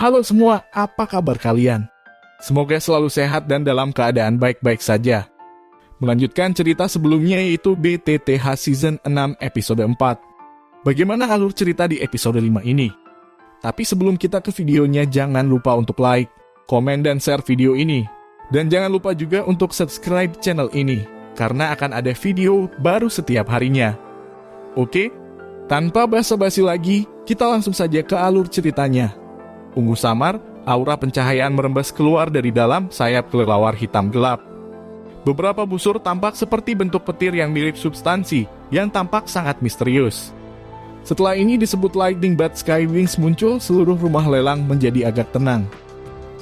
Halo semua, apa kabar kalian? Semoga selalu sehat dan dalam keadaan baik-baik saja. Melanjutkan cerita sebelumnya yaitu BTTH Season 6 episode 4. Bagaimana alur cerita di episode 5 ini? Tapi sebelum kita ke videonya, jangan lupa untuk like, komen, dan share video ini. Dan jangan lupa juga untuk subscribe channel ini, karena akan ada video baru setiap harinya. Oke? Tanpa basa-basi lagi, kita langsung saja ke alur ceritanya. Ungu samar, aura pencahayaan merembes keluar dari dalam sayap kelelawar hitam gelap. Beberapa busur tampak seperti bentuk petir yang mirip substansi yang tampak sangat misterius. Setelah ini disebut Lightning Bat Skywings muncul, seluruh rumah lelang menjadi agak tenang.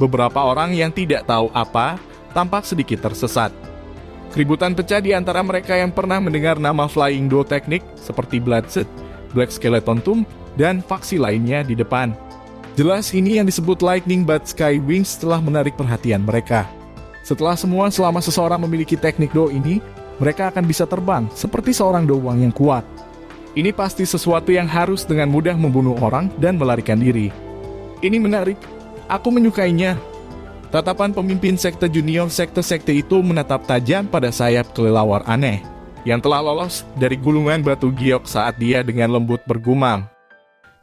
Beberapa orang yang tidak tahu apa tampak sedikit tersesat. Keributan pecah di antara mereka yang pernah mendengar nama Flying Dough teknik seperti Bloodset, Black Skeleton Tomb, dan faksi lainnya di depan. Jelas ini yang disebut Lightning Bat Skywings telah menarik perhatian mereka. Setelah selama seseorang memiliki teknik Dough ini, mereka akan bisa terbang seperti seorang doang yang kuat. Ini pasti sesuatu yang harus dengan mudah membunuh orang dan melarikan diri. Ini menarik, aku menyukainya. Tatapan pemimpin sekte junior sekte-sekte itu menatap tajam pada sayap kelelawar aneh yang telah lolos dari gulungan batu giok saat dia dengan lembut bergumam.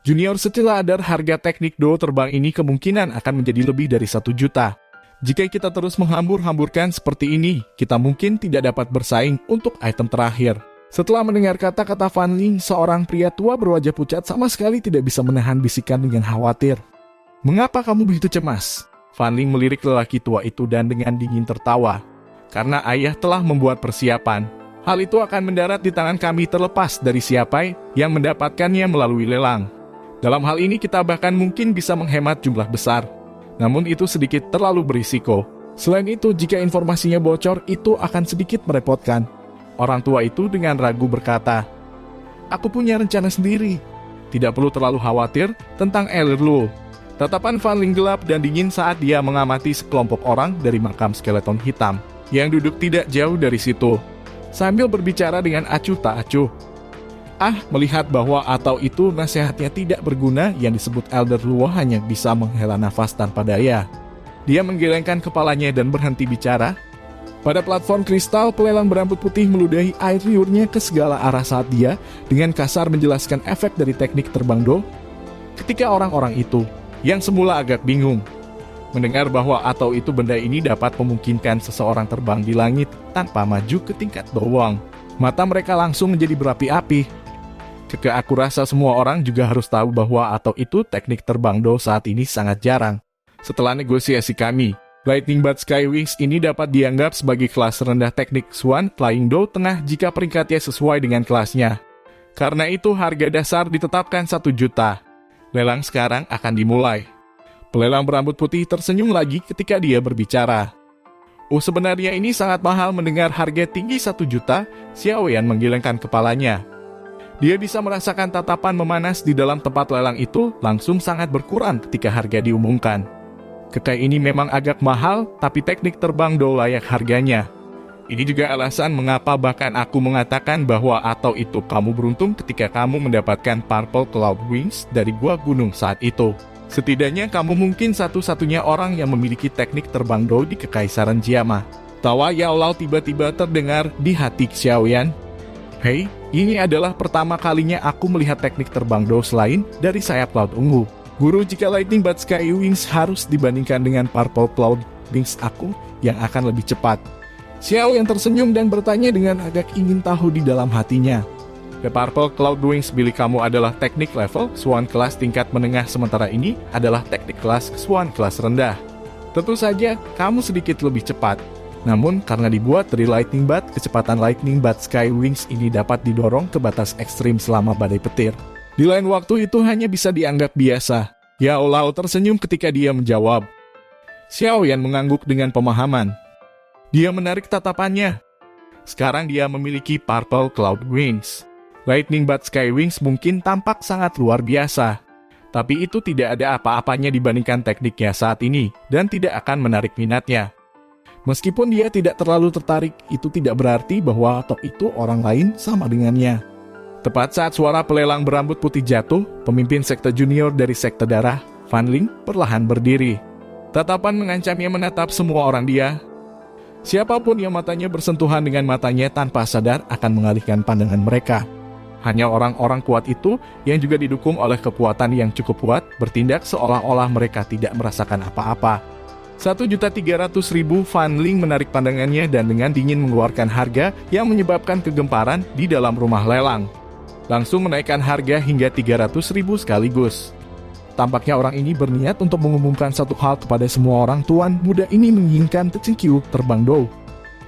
Junior setelah sadar harga teknik Dough terbang ini kemungkinan akan menjadi lebih dari 1 juta. Jika kita terus menghambur-hamburkan seperti ini, kita mungkin tidak dapat bersaing untuk item terakhir. Setelah mendengar kata-kata Fan Ling, seorang pria tua berwajah pucat sama sekali tidak bisa menahan bisikan dengan khawatir. "Mengapa kamu begitu cemas?" Fan Ling melirik lelaki tua itu dan dengan dingin tertawa. "Karena ayah telah membuat persiapan. Hal itu akan mendarat di tangan kami terlepas dari siapa yang mendapatkannya melalui lelang. Dalam hal ini kita bahkan mungkin bisa menghemat jumlah besar. Namun itu sedikit terlalu berisiko. Selain itu, jika informasinya bocor, itu akan sedikit merepotkan." Orang tua itu dengan ragu berkata, "Aku punya rencana sendiri. Tidak perlu terlalu khawatir tentang Elirlu." Tatapan Fan Ling gelap dan dingin saat dia mengamati sekelompok orang dari makam skeleton hitam yang duduk tidak jauh dari situ, sambil berbicara dengan acuh tak acuh. Melihat bahwa atau itu nasihatnya tidak berguna, yang disebut Elder Luo hanya bisa menghela nafas tanpa daya. Dia menggelengkan kepalanya dan berhenti bicara. Pada platform kristal, pelelang berambut putih meludahi air liurnya ke segala arah saat dia dengan kasar menjelaskan efek dari teknik terbang Dough. Ketika orang-orang itu, yang semula agak bingung, mendengar bahwa atau itu benda ini dapat memungkinkan seseorang terbang di langit tanpa maju ke tingkat bawang, mata mereka langsung menjadi berapi-api. Aku rasa semua orang juga harus tahu bahwa atau itu teknik terbang Dough saat ini sangat jarang. Setelah negosiasi kami, Lightning Bat Skywings ini dapat dianggap sebagai kelas rendah teknik Swan Flying Dough tengah jika peringkatnya sesuai dengan kelasnya. Karena itu harga dasar ditetapkan 1 juta. Lelang sekarang akan dimulai. Pelelang berambut putih tersenyum lagi ketika dia berbicara. Sebenarnya ini sangat mahal mendengar harga tinggi 1 juta, Xiao Yan menggelengkan kepalanya. Dia bisa merasakan tatapan memanas di dalam tempat lelang itu langsung sangat berkurang ketika harga diumumkan. Ini memang agak mahal, tapi teknik terbang Dough layak harganya. Ini juga alasan mengapa bahkan aku mengatakan bahwa atau itu kamu beruntung ketika kamu mendapatkan Purple Cloud Wings dari gua gunung saat itu. Setidaknya kamu mungkin satu-satunya orang yang memiliki teknik terbang Dough di Kekaisaran Jiama. Tawa Yao Lao tiba-tiba terdengar di hati Xiao Yan. "Hei, ini adalah pertama kalinya aku melihat teknik terbang Dough selain dari sayap laut ungu. Guru, jika Lightning Bat Skywings harus dibandingkan dengan Purple Cloud Wings aku yang akan lebih cepat." Xiao yang tersenyum dan bertanya dengan agak ingin tahu di dalam hatinya. "The Purple Cloud Wings milik kamu adalah teknik level Swan kelas tingkat menengah, sementara ini adalah teknik kelas Swan kelas rendah. Tentu saja kamu sedikit lebih cepat. Namun karena dibuat dari Lightning Bat, kecepatan Lightning Bat Skywings ini dapat didorong ke batas ekstrim selama badai petir. Di lain waktu itu hanya bisa dianggap biasa." Yao Lao tersenyum ketika dia menjawab. Xiao Yan mengangguk dengan pemahaman. Dia menarik tatapannya. Sekarang dia memiliki Purple Cloud Wings. Lightning Bat Skywings mungkin tampak sangat luar biasa, tapi itu tidak ada apa-apanya dibandingkan tekniknya saat ini dan tidak akan menarik minatnya. Meskipun dia tidak terlalu tertarik, itu tidak berarti bahwa atau itu orang lain sama dengannya. Tepat saat suara pelelang berambut putih jatuh, pemimpin sekte junior dari sekte darah, Fan Ling perlahan berdiri. Tatapan mengancamnya menatap semua orang dia. Siapapun yang matanya bersentuhan dengan matanya tanpa sadar akan mengalihkan pandangan mereka. Hanya orang-orang kuat itu yang juga didukung oleh kekuatan yang cukup kuat bertindak seolah-olah mereka tidak merasakan apa-apa. 1.300.000 Fan Ling menarik pandangannya dan dengan dingin mengeluarkan harga yang menyebabkan kegemparan di dalam rumah lelang. Langsung menaikkan harga hingga 300.000 sekaligus. Tampaknya orang ini berniat untuk mengumumkan satu hal kepada semua orang. Tuan muda ini menginginkan Tecikiu terbang do.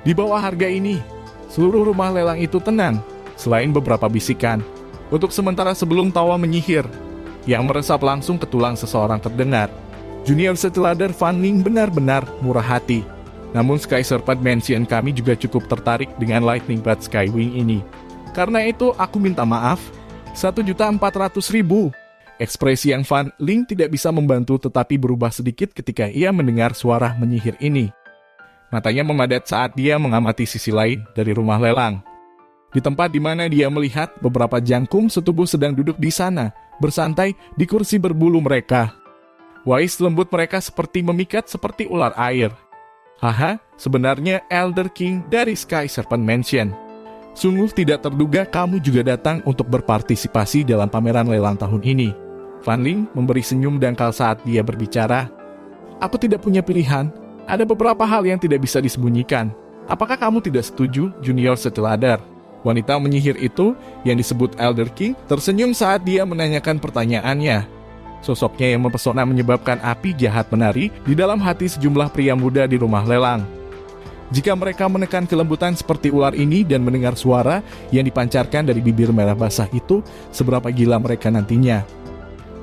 Di bawah harga ini, seluruh rumah lelang itu tenang, selain beberapa bisikan. Untuk sementara sebelum tawa menyihir, yang meresap langsung ke tulang seseorang terdengar. Junior Settler Fan Ling benar-benar murah hati. Namun Sky Serpent Mansion kami juga cukup tertarik dengan Lightning Bud Skywing ini. Karena itu aku minta maaf, 1.400.000. Ekspresi yang Fan Ling tidak bisa membantu tetapi berubah sedikit ketika ia mendengar suara menyihir ini. Matanya memadat saat dia mengamati sisi lain dari rumah lelang. Di tempat di mana dia melihat beberapa jangkung setubuh sedang duduk di sana, bersantai di kursi berbulu mereka. Wais lembut mereka seperti memikat seperti ular air. Haha, sebenarnya Elder King dari Sky Serpent Mansion. Sungguh tidak terduga kamu juga datang untuk berpartisipasi dalam pameran lelang tahun ini. Fan Ling memberi senyum dangkal saat dia berbicara. Aku tidak punya pilihan, ada beberapa hal yang tidak bisa disembunyikan. Apakah kamu tidak setuju, Junior Settler? Wanita menyihir itu, yang disebut Elder King, tersenyum saat dia menanyakan pertanyaannya. Sosoknya yang mempesona menyebabkan api jahat menari di dalam hati sejumlah pria muda di rumah lelang. Jika mereka menekan kelembutan seperti ular ini dan mendengar suara yang dipancarkan dari bibir merah basah itu, seberapa gila mereka nantinya.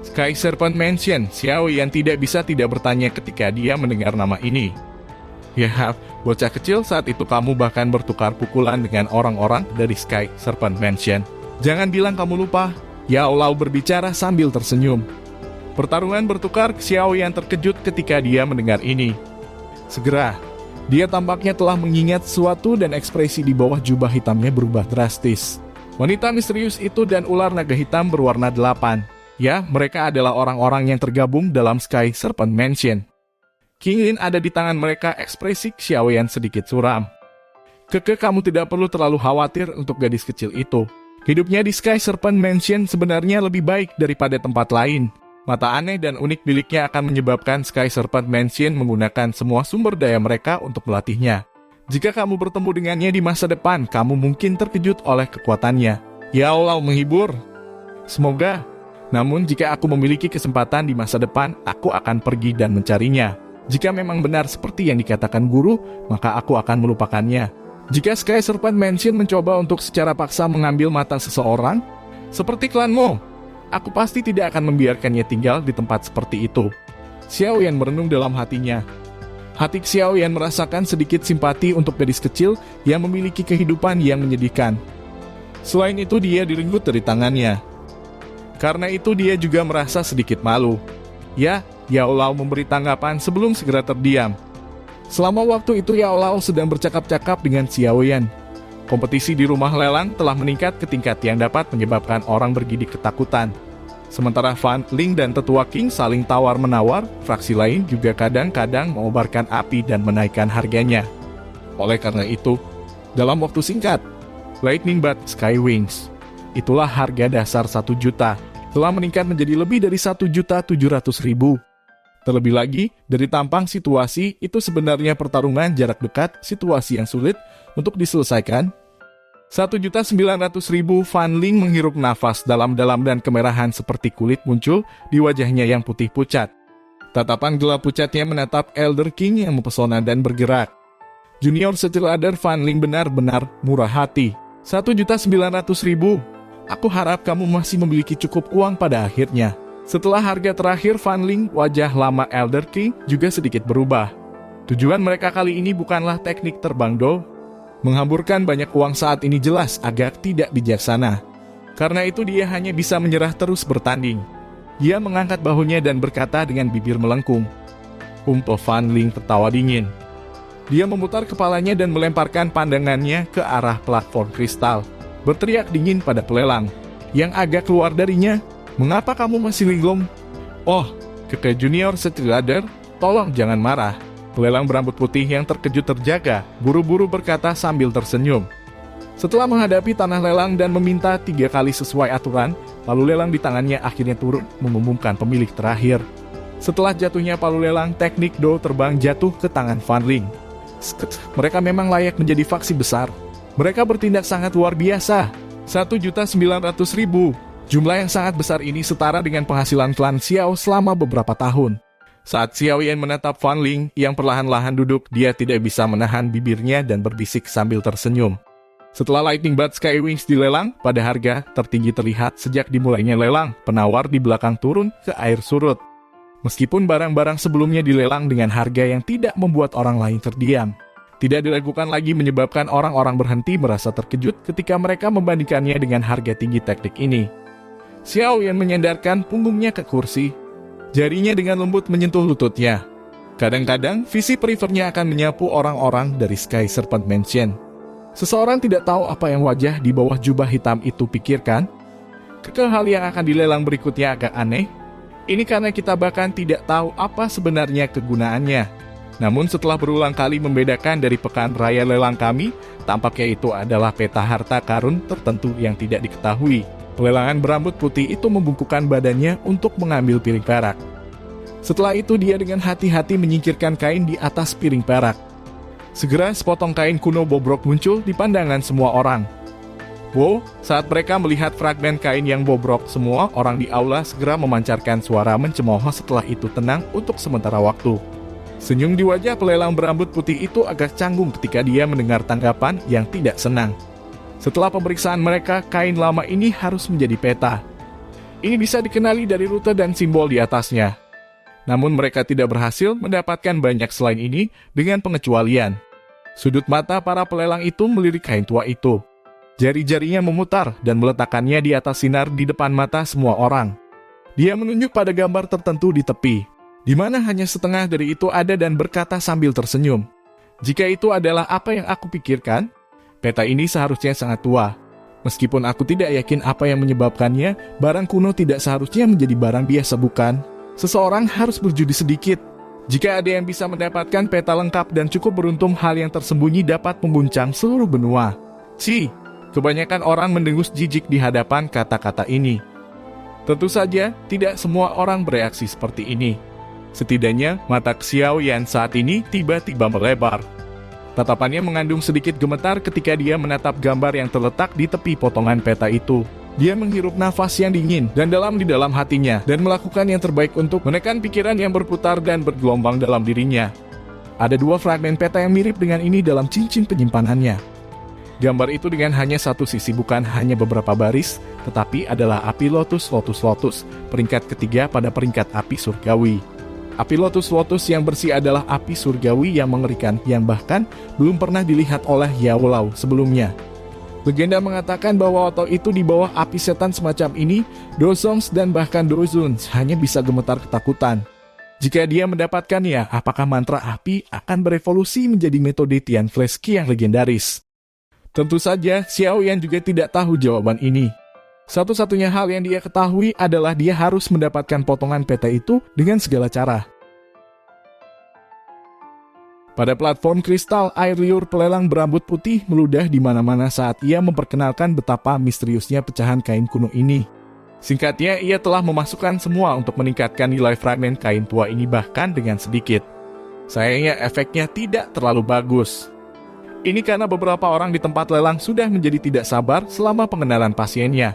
Sky Serpent Mansion, Xiao yang tidak bisa tidak bertanya ketika dia mendengar nama ini. Ya, bocah kecil, saat itu kamu bahkan bertukar pukulan dengan orang-orang dari Sky Serpent Mansion. Jangan bilang kamu lupa. Yao Lao berbicara sambil tersenyum. Pertarungan bertukar, Xiao yang terkejut ketika dia mendengar ini. Segera, dia tampaknya telah mengingat sesuatu dan ekspresi di bawah jubah hitamnya berubah drastis. Wanita misterius itu dan ular naga hitam berwarna 8. Ya, mereka adalah orang-orang yang tergabung dalam Sky Serpent Mansion. King Lin ada di tangan mereka, ekspresi Xiao yang sedikit suram. Keke, kamu tidak perlu terlalu khawatir untuk gadis kecil itu. Hidupnya di Sky Serpent Mansion sebenarnya lebih baik daripada tempat lain. Mata aneh dan unik miliknya akan menyebabkan Sky Serpent Mansion menggunakan semua sumber daya mereka untuk melatihnya. Jika kamu bertemu dengannya di masa depan, kamu mungkin terkejut oleh kekuatannya. Ya Allah, menghibur. Semoga. Namun jika aku memiliki kesempatan di masa depan, aku akan pergi dan mencarinya. Jika memang benar seperti yang dikatakan guru, maka aku akan melupakannya. Jika Sky Serpent Mansion mencoba untuk secara paksa mengambil mata seseorang, seperti klanmu, aku pasti tidak akan membiarkannya tinggal di tempat seperti itu. Xiao Yan merenung dalam hatinya. Hati Xiao Yan merasakan sedikit simpati untuk gadis kecil yang memiliki kehidupan yang menyedihkan. Selain itu dia direnggut dari tangannya. Karena itu dia juga merasa sedikit malu. Ya, Yao Lao memberi tanggapan sebelum segera terdiam. Selama waktu itu Yao Lao sedang bercakap-cakap dengan Xiao Yan. Kompetisi di rumah lelang telah meningkat ke tingkat yang dapat menyebabkan orang bergidik ketakutan. Sementara Fan Ling dan tetua King saling tawar-menawar, fraksi lain juga kadang-kadang mengobarkan api dan menaikkan harganya. Oleh karena itu, dalam waktu singkat, Lightning Bud Skywings, itulah harga dasar 1 juta, telah meningkat menjadi lebih dari 1.700.000. Terlebih lagi, dari tampang situasi, itu sebenarnya pertarungan jarak dekat, situasi yang sulit untuk diselesaikan. 1.900.000 Fan Ling menghirup nafas dalam-dalam dan kemerahan seperti kulit muncul di wajahnya yang putih pucat. Tatapan gelap pucatnya menatap Elder King yang mempesona dan bergerak. Junior Settler Fan Ling benar-benar murah hati. 1.900.000. Aku harap kamu masih memiliki cukup uang pada akhirnya. Setelah harga terakhir Fan Ling, wajah lama Elder King juga sedikit berubah. Tujuan mereka kali ini bukanlah teknik terbang do. Menghamburkan banyak uang saat ini jelas agak tidak bijaksana. Karena itu dia hanya bisa menyerah terus bertanding. Dia mengangkat bahunya dan berkata dengan bibir melengkung. Fan Ling tertawa dingin. Dia memutar kepalanya dan melemparkan pandangannya ke arah platform kristal. Berteriak dingin pada pelelang. Yang agak keluar darinya, mengapa kamu masih linglung? Oh, Keke Junior Streetladder, tolong jangan marah. Pelelang berambut putih yang terkejut terjaga, buru-buru berkata sambil tersenyum. Setelah menghadapi tanah lelang dan meminta 3 kali sesuai aturan, palu lelang di tangannya akhirnya turun mengumumkan pemilik terakhir. Setelah jatuhnya palu lelang, teknik Do terbang jatuh ke tangan Van Ling. Mereka memang layak menjadi faksi besar. Mereka bertindak sangat luar biasa. 1.900.000. Jumlah yang sangat besar ini setara dengan penghasilan klan Xiao selama beberapa tahun. Saat Xiao Yan menatap Van Ling yang perlahan-lahan duduk, dia tidak bisa menahan bibirnya dan berbisik sambil tersenyum. Setelah Lightning Bud Skywings dilelang, pada harga tertinggi terlihat sejak dimulainya lelang, penawar di belakang turun ke air surut. Meskipun barang-barang sebelumnya dilelang dengan harga yang tidak membuat orang lain terdiam, tidak diragukan lagi menyebabkan orang-orang berhenti merasa terkejut ketika mereka membandingkannya dengan harga tinggi teknik ini. Xiao Yan menyandarkan punggungnya ke kursi. Jarinya dengan lembut menyentuh lututnya. Kadang-kadang, visi perifernya akan menyapu orang-orang dari Sky Serpent Mansion. Seseorang tidak tahu apa yang wajah di bawah jubah hitam itu pikirkan. Hal yang akan dilelang berikutnya agak aneh. Ini karena kita bahkan tidak tahu apa sebenarnya kegunaannya. Namun setelah berulang kali membedakan dari pekan raya lelang kami, tampaknya itu adalah peta harta karun tertentu yang tidak diketahui. Pelelangan berambut putih itu membungkukkan badannya untuk mengambil piring perak. Setelah itu dia dengan hati-hati menyingkirkan kain di atas piring perak. Segera sepotong kain kuno bobrok muncul di pandangan semua orang. Wow, saat mereka melihat fragmen kain yang bobrok, semua orang di aula segera memancarkan suara mencemooh. Setelah itu tenang untuk sementara waktu. Senyum di wajah pelelang berambut putih itu agak canggung ketika dia mendengar tanggapan yang tidak senang. Setelah pemeriksaan mereka, kain lama ini harus menjadi peta. Ini bisa dikenali dari rute dan simbol di atasnya. Namun mereka tidak berhasil mendapatkan banyak selain ini dengan pengecualian. Sudut mata para pelelang itu melirik kain tua itu. Jari-jarinya memutar dan meletakkannya di atas sinar di depan mata semua orang. Dia menunjuk pada gambar tertentu di tepi, di mana hanya setengah dari itu ada dan berkata sambil tersenyum. Jika itu adalah apa yang aku pikirkan, peta ini seharusnya sangat tua. Meskipun aku tidak yakin apa yang menyebabkannya, barang kuno tidak seharusnya menjadi barang biasa, bukan? Seseorang harus berjudi sedikit. Jika ada yang bisa mendapatkan peta lengkap dan cukup beruntung, hal yang tersembunyi dapat membuncang seluruh benua. Kebanyakan orang mendengus jijik di hadapan kata-kata ini. Tentu saja, tidak semua orang bereaksi seperti ini. Setidaknya, mata Xiao Yan saat ini tiba-tiba melebar. Tatapannya mengandung sedikit gemetar ketika dia menatap gambar yang terletak di tepi potongan peta itu. Dia menghirup nafas yang dingin dan dalam di dalam hatinya dan melakukan yang terbaik untuk menekan pikiran yang berputar dan bergelombang dalam dirinya. Ada 2 fragmen peta yang mirip dengan ini dalam cincin penyimpanannya. Gambar itu dengan hanya satu sisi, bukan hanya beberapa baris, tetapi adalah api lotus, peringkat ketiga pada peringkat api surgawi. Api lotus yang bersih adalah api surgawi yang mengerikan, yang bahkan belum pernah dilihat oleh Yao Lao sebelumnya. Legenda mengatakan bahwa waktu itu di bawah api setan semacam ini, Dozongs dan bahkan Dozuns hanya bisa gemetar ketakutan. Jika dia mendapatkannya, apakah mantra api akan berevolusi menjadi metode Tian Flash Ki yang legendaris? Tentu saja, Xiao Yan juga tidak tahu jawaban ini. Satu-satunya hal yang dia ketahui adalah dia harus mendapatkan potongan peta itu dengan segala cara. Pada platform kristal, air liur pelelang berambut putih meludah di mana-mana saat ia memperkenalkan betapa misteriusnya pecahan kain kuno ini. Singkatnya, ia telah memasukkan semua untuk meningkatkan nilai fragmen kain tua ini bahkan dengan sedikit. Sayangnya efeknya tidak terlalu bagus. Ini karena beberapa orang di tempat lelang sudah menjadi tidak sabar selama pengenalan pasiennya.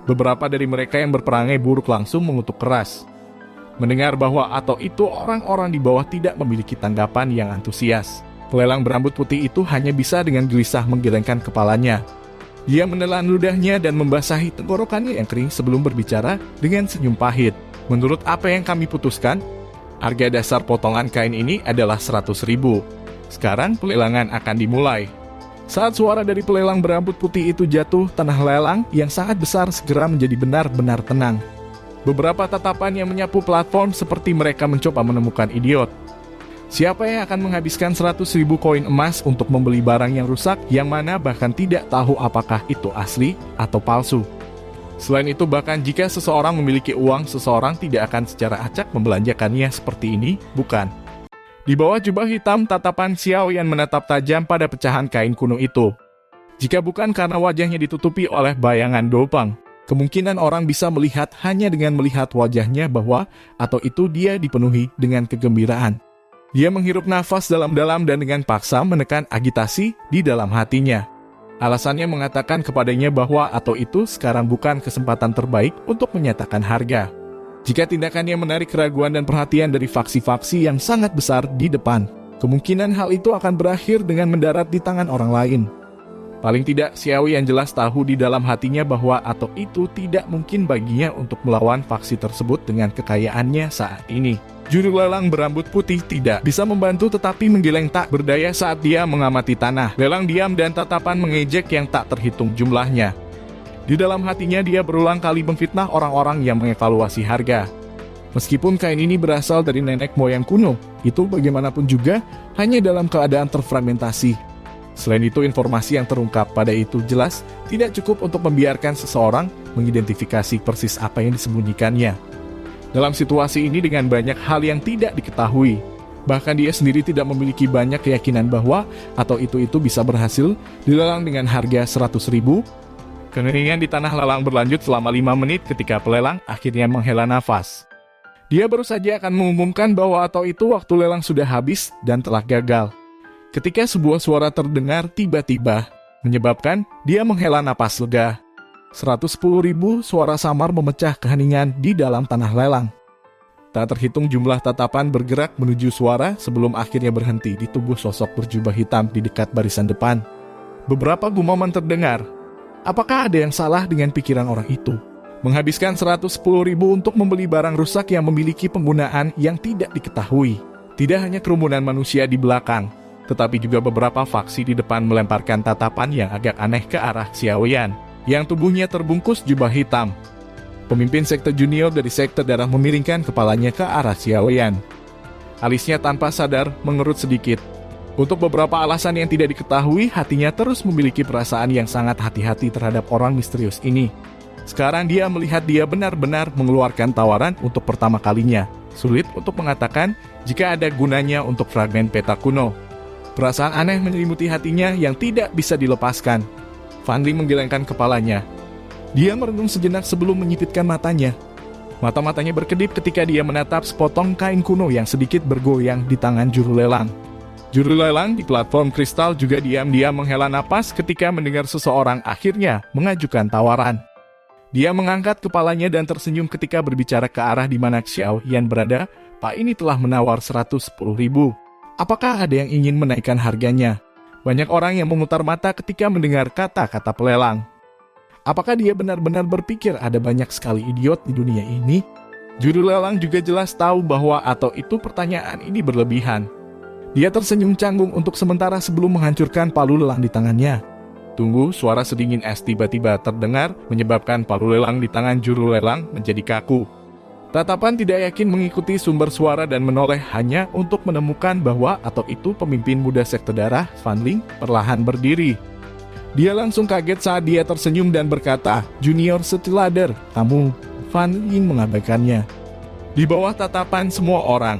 Beberapa dari mereka yang berperangai buruk langsung mengutuk keras. Mendengar bahwa atau itu orang-orang di bawah tidak memiliki tanggapan yang antusias. Pelelang berambut putih itu hanya bisa dengan gelisah menggelengkan kepalanya. Dia menelan ludahnya dan membasahi tenggorokannya yang kering sebelum berbicara dengan senyum pahit. Menurut apa yang kami putuskan, harga dasar potongan kain ini adalah 100.000. Sekarang pelelangan akan dimulai. Saat suara dari pelelang berambut putih itu jatuh, tanah lelang yang sangat besar segera menjadi benar-benar tenang. Beberapa tatapan yang menyapu platform seperti mereka mencoba menemukan idiot. Siapa yang akan menghabiskan 100.000 koin emas untuk membeli barang yang rusak, yang mana bahkan tidak tahu apakah itu asli atau palsu? Selain itu, bahkan jika seseorang memiliki uang, seseorang tidak akan secara acak membelanjakannya seperti ini, bukan? Di bawah jubah hitam, tatapan Xiao Yan menatap tajam pada pecahan kain kuno itu. Jika bukan karena wajahnya ditutupi oleh bayangan dopang, kemungkinan orang bisa melihat hanya dengan melihat wajahnya bahwa atau itu dia dipenuhi dengan kegembiraan. Dia menghirup nafas dalam-dalam dan dengan paksa menekan agitasi di dalam hatinya. Alasannya mengatakan kepadanya bahwa atau itu sekarang bukan kesempatan terbaik untuk menyatakan harga. Jika tindakannya menarik keraguan dan perhatian dari faksi-faksi yang sangat besar di depan, kemungkinan hal itu akan berakhir dengan mendarat di tangan orang lain. Paling tidak, Xiao Yan jelas tahu di dalam hatinya bahwa atau itu tidak mungkin baginya untuk melawan faksi tersebut dengan kekayaannya saat ini. Juru lelang berambut putih tidak bisa membantu tetapi menggeleng tak berdaya saat dia mengamati tanah. Lelang diam dan tatapan mengejek yang tak terhitung jumlahnya. Di dalam hatinya dia berulang kali memfitnah orang-orang yang mengevaluasi harga. Meskipun kain ini berasal dari nenek moyang kuno, itu bagaimanapun juga hanya dalam keadaan terfragmentasi. Selain itu, informasi yang terungkap pada itu jelas tidak cukup untuk membiarkan seseorang mengidentifikasi persis apa yang disembunyikannya. Dalam situasi ini dengan banyak hal yang tidak diketahui, bahkan dia sendiri tidak memiliki banyak keyakinan bahwa atau itu bisa berhasil dilelang dengan harga 100.000. Kengeringan di tanah lelang berlanjut selama 5 menit ketika pelelang akhirnya menghela nafas. Dia baru saja akan mengumumkan bahwa atau itu waktu lelang sudah habis dan telah gagal. Ketika sebuah suara terdengar tiba-tiba, menyebabkan dia menghela napas lega. 110.000 suara samar memecah keheningan di dalam tanah lelang. Tak terhitung jumlah tatapan bergerak menuju suara sebelum akhirnya berhenti di tubuh sosok berjubah hitam di dekat barisan depan. Beberapa gumaman terdengar. Apakah ada yang salah dengan pikiran orang itu? Menghabiskan 110.000 untuk membeli barang rusak yang memiliki penggunaan yang tidak diketahui. Tidak hanya kerumunan manusia di belakang, tetapi juga beberapa faksi di depan melemparkan tatapan yang agak aneh ke arah Xiao Yan, yang tubuhnya terbungkus jubah hitam. Pemimpin sekte junior dari sekte darah memiringkan kepalanya ke arah Xiao Yan. Alisnya tanpa sadar mengerut sedikit. Untuk beberapa alasan yang tidak diketahui, hatinya terus memiliki perasaan yang sangat hati-hati terhadap orang misterius ini. Sekarang dia melihat dia benar-benar mengeluarkan tawaran untuk pertama kalinya. Sulit untuk mengatakan jika ada gunanya untuk fragmen peta kuno. Perasaan aneh menyelimuti hatinya yang tidak bisa dilepaskan. Fan Ling menggelengkan kepalanya. Dia merenung sejenak sebelum menyipitkan matanya. Mata-matanya berkedip ketika dia menatap sepotong kain kuno yang sedikit bergoyang di tangan juru lelang. Juru lelang di platform kristal juga diam-diam menghela napas ketika mendengar seseorang akhirnya mengajukan tawaran. Dia mengangkat kepalanya dan tersenyum ketika berbicara ke arah di mana Xiao Yan berada. Pak ini telah menawar 110.000. Apakah ada yang ingin menaikkan harganya? Banyak orang yang memutar mata ketika mendengar kata-kata pelelang. Apakah dia benar-benar berpikir ada banyak sekali idiot di dunia ini? Juru lelang juga jelas tahu bahwa atau itu pertanyaan ini berlebihan. Dia tersenyum canggung untuk sementara sebelum menghancurkan palu lelang di tangannya. Tunggu, suara sedingin es tiba-tiba terdengar menyebabkan palu lelang di tangan juru lelang menjadi kaku. Tatapan tidak yakin mengikuti sumber suara dan menoleh hanya untuk menemukan bahwa atau itu pemimpin muda sekte darah, Fan Ling, perlahan berdiri. Dia langsung kaget saat dia tersenyum dan berkata, "Junior Setilader, kamu." Fan Ling mengabaikannya. Di bawah tatapan semua orang,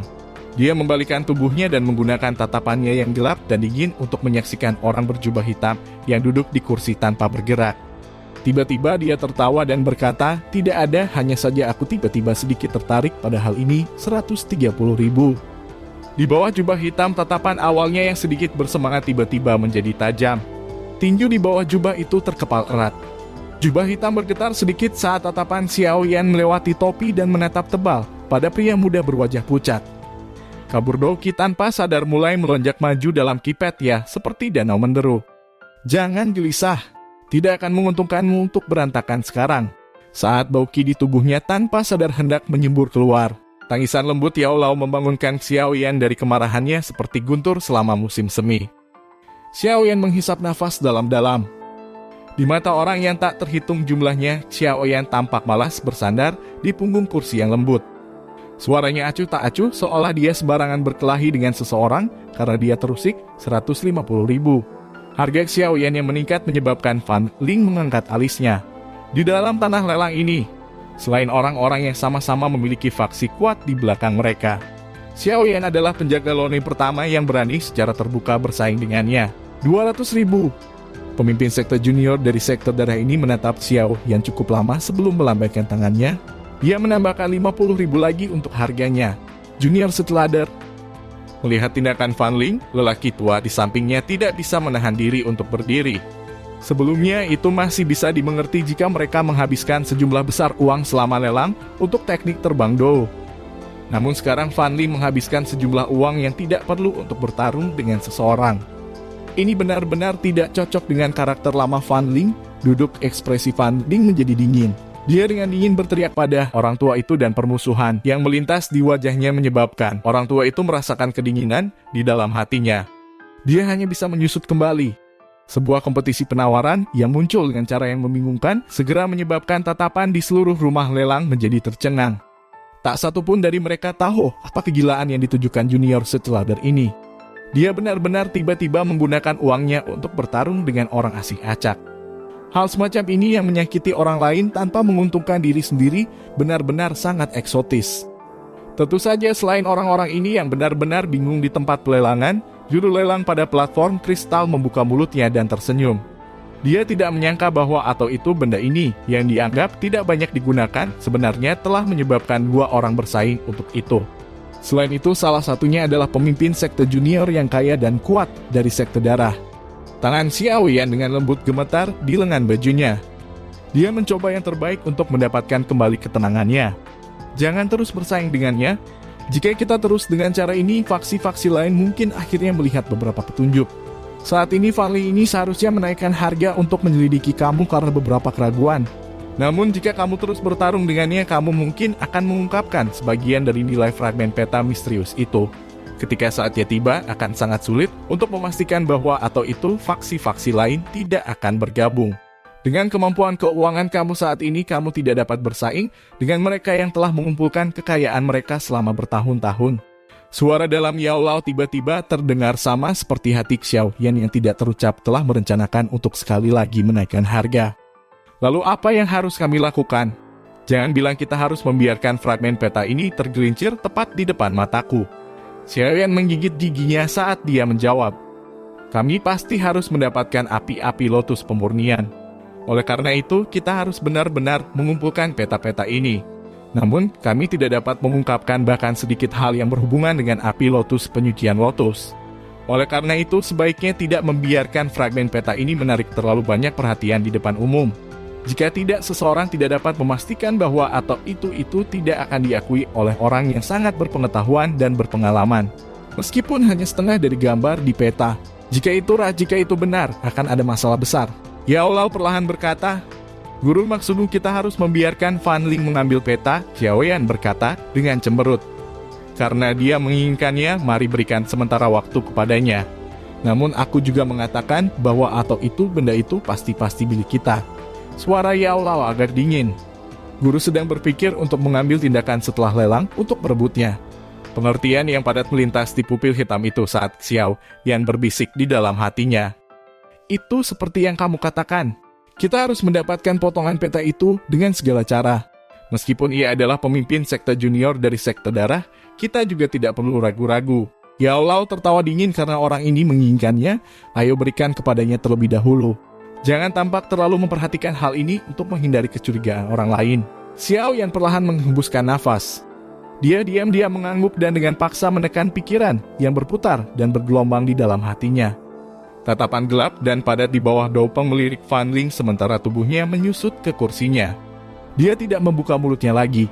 dia membalikan tubuhnya dan menggunakan tatapannya yang gelap dan dingin untuk menyaksikan orang berjubah hitam yang duduk di kursi tanpa bergerak. Tiba-tiba dia tertawa dan berkata, "Tidak ada, hanya saja aku tiba-tiba sedikit tertarik pada hal ini, 130.000. Di bawah jubah hitam, tatapan awalnya yang sedikit bersemangat tiba-tiba menjadi tajam. Tinju di bawah jubah itu terkepal erat. Jubah hitam bergetar sedikit saat tatapan Xiao Yan melewati topi dan menatap tebal pada pria muda berwajah pucat. Kabur Doki tanpa sadar mulai melonjak maju dalam kipetnya seperti danau menderu. "Jangan gelisah. Tidak akan menguntungkanmu untuk berantakan sekarang." Saat bauki di tubuhnya tanpa sadar hendak menyembur keluar, tangisan lembut Yao Lao membangunkan Xiao Yan dari kemarahannya seperti guntur selama musim semi. Xiao Yan menghisap nafas dalam-dalam. Di mata orang yang tak terhitung jumlahnya, Xiao Yan tampak malas bersandar di punggung kursi yang lembut. Suaranya acuh tak acuh seolah dia sembarangan berkelahi dengan seseorang karena dia terusik 150.000. Harga Xiao Yan yang meningkat menyebabkan Fan Ling mengangkat alisnya. Di dalam tanah lelang ini, selain orang-orang yang sama-sama memiliki faksi kuat di belakang mereka, Xiao Yan adalah penjaga lone pertama yang berani secara terbuka bersaing dengannya. 200.000. Pemimpin sekte junior dari sekte darah ini menatap Xiao Yan cukup lama sebelum melambaikan tangannya. Dia menambahkan 50.000 lagi untuk harganya. Junior Setelader. Melihat tindakan Fan Ling, lelaki tua di sampingnya tidak bisa menahan diri untuk berdiri. Sebelumnya itu masih bisa dimengerti jika mereka menghabiskan sejumlah besar uang selama lelang untuk teknik terbang Do. Namun sekarang Fan Ling menghabiskan sejumlah uang yang tidak perlu untuk bertarung dengan seseorang. Ini benar-benar tidak cocok dengan karakter lama Fan Ling. Duduk ekspresi Fan Ling menjadi dingin. Dia dengan dingin berteriak pada orang tua itu dan permusuhan yang melintas di wajahnya menyebabkan orang tua itu merasakan kedinginan di dalam hatinya. Dia hanya bisa menyusut kembali. Sebuah kompetisi penawaran yang muncul dengan cara yang membingungkan segera menyebabkan tatapan di seluruh rumah lelang menjadi tercengang. Tak satu pun dari mereka tahu apa kegilaan yang ditujukan junior Setelader ini. Dia benar-benar tiba-tiba menggunakan uangnya untuk bertarung dengan orang asing acak. Hal semacam ini yang menyakiti orang lain tanpa menguntungkan diri sendiri benar-benar sangat eksotis. Tentu saja selain orang-orang ini yang benar-benar bingung di tempat pelelangan, juru lelang pada platform kristal membuka mulutnya dan tersenyum. Dia tidak menyangka bahwa atau itu benda ini yang dianggap tidak banyak digunakan sebenarnya telah menyebabkan dua orang bersaing untuk itu. Selain itu, salah satunya adalah pemimpin sekte junior yang kaya dan kuat dari sekte darah. Tangan Xiao Yan dengan lembut gemetar di lengan bajunya. Dia mencoba yang terbaik untuk mendapatkan kembali ketenangannya. Jangan terus bersaing dengannya. Jika kita terus dengan cara ini, faksi-faksi lain mungkin akhirnya melihat beberapa petunjuk. Saat ini Fan Ling ini seharusnya menaikkan harga untuk menyelidiki kamu karena beberapa keraguan. Namun jika kamu terus bertarung dengannya, kamu mungkin akan mengungkapkan sebagian dari nilai fragmen peta misterius itu. Ketika saatnya tiba, akan sangat sulit untuk memastikan bahwa atau itu faksi-faksi lain tidak akan bergabung. Dengan kemampuan keuangan kamu saat ini, kamu tidak dapat bersaing dengan mereka yang telah mengumpulkan kekayaan mereka selama bertahun-tahun. Suara dalam Yao Lao tiba-tiba terdengar sama seperti hati Xiao Yan yang tidak terucap telah merencanakan untuk sekali lagi menaikkan harga. Lalu apa yang harus kami lakukan? Jangan bilang kita harus membiarkan fragmen peta ini tergelincir tepat di depan mataku. Xiao Yan menggigit giginya saat dia menjawab. Kami pasti harus mendapatkan api-api lotus pemurnian. Oleh karena itu, kita harus benar-benar mengumpulkan peta-peta ini. Namun, kami tidak dapat mengungkapkan bahkan sedikit hal yang berhubungan dengan api lotus penyucian lotus. Oleh karena itu, sebaiknya tidak membiarkan fragmen peta ini menarik terlalu banyak perhatian di depan umum. Jika tidak, seseorang tidak dapat memastikan bahwa atau itu tidak akan diakui oleh orang yang sangat berpengetahuan dan berpengalaman. Meskipun hanya setengah dari gambar di peta. Jika itu benar, akan ada masalah besar. Yao Lao perlahan berkata, Guru, maksudmu kita harus membiarkan Fan Ling mengambil peta? Xiao Yan berkata dengan cemberut. Karena dia menginginkannya, mari berikan sementara waktu kepadanya. Namun aku juga mengatakan bahwa atau itu benda itu pasti milik kita. Suara Yao Lao agak dingin. Guru sedang berpikir untuk mengambil tindakan setelah lelang untuk merebutnya. Pengertian yang padat melintas di pupil hitam itu saat Xiao Yan berbisik di dalam hatinya. Itu seperti yang kamu katakan. Kita harus mendapatkan potongan peta itu dengan segala cara. Meskipun ia adalah pemimpin sekte junior dari sekte darah, kita juga tidak perlu ragu-ragu. Yao Lao tertawa dingin karena orang ini menginginkannya. Ayo berikan kepadanya terlebih dahulu. Jangan tampak terlalu memperhatikan hal ini untuk menghindari kecurigaan orang lain. Xiao Yan perlahan menghembuskan nafas. Dia diam-diam mengangguk dan dengan paksa menekan pikiran yang berputar dan bergelombang di dalam hatinya. Tatapan gelap dan padat di bawah Doupeng melirik Fan Ling sementara tubuhnya menyusut ke kursinya. Dia tidak membuka mulutnya lagi.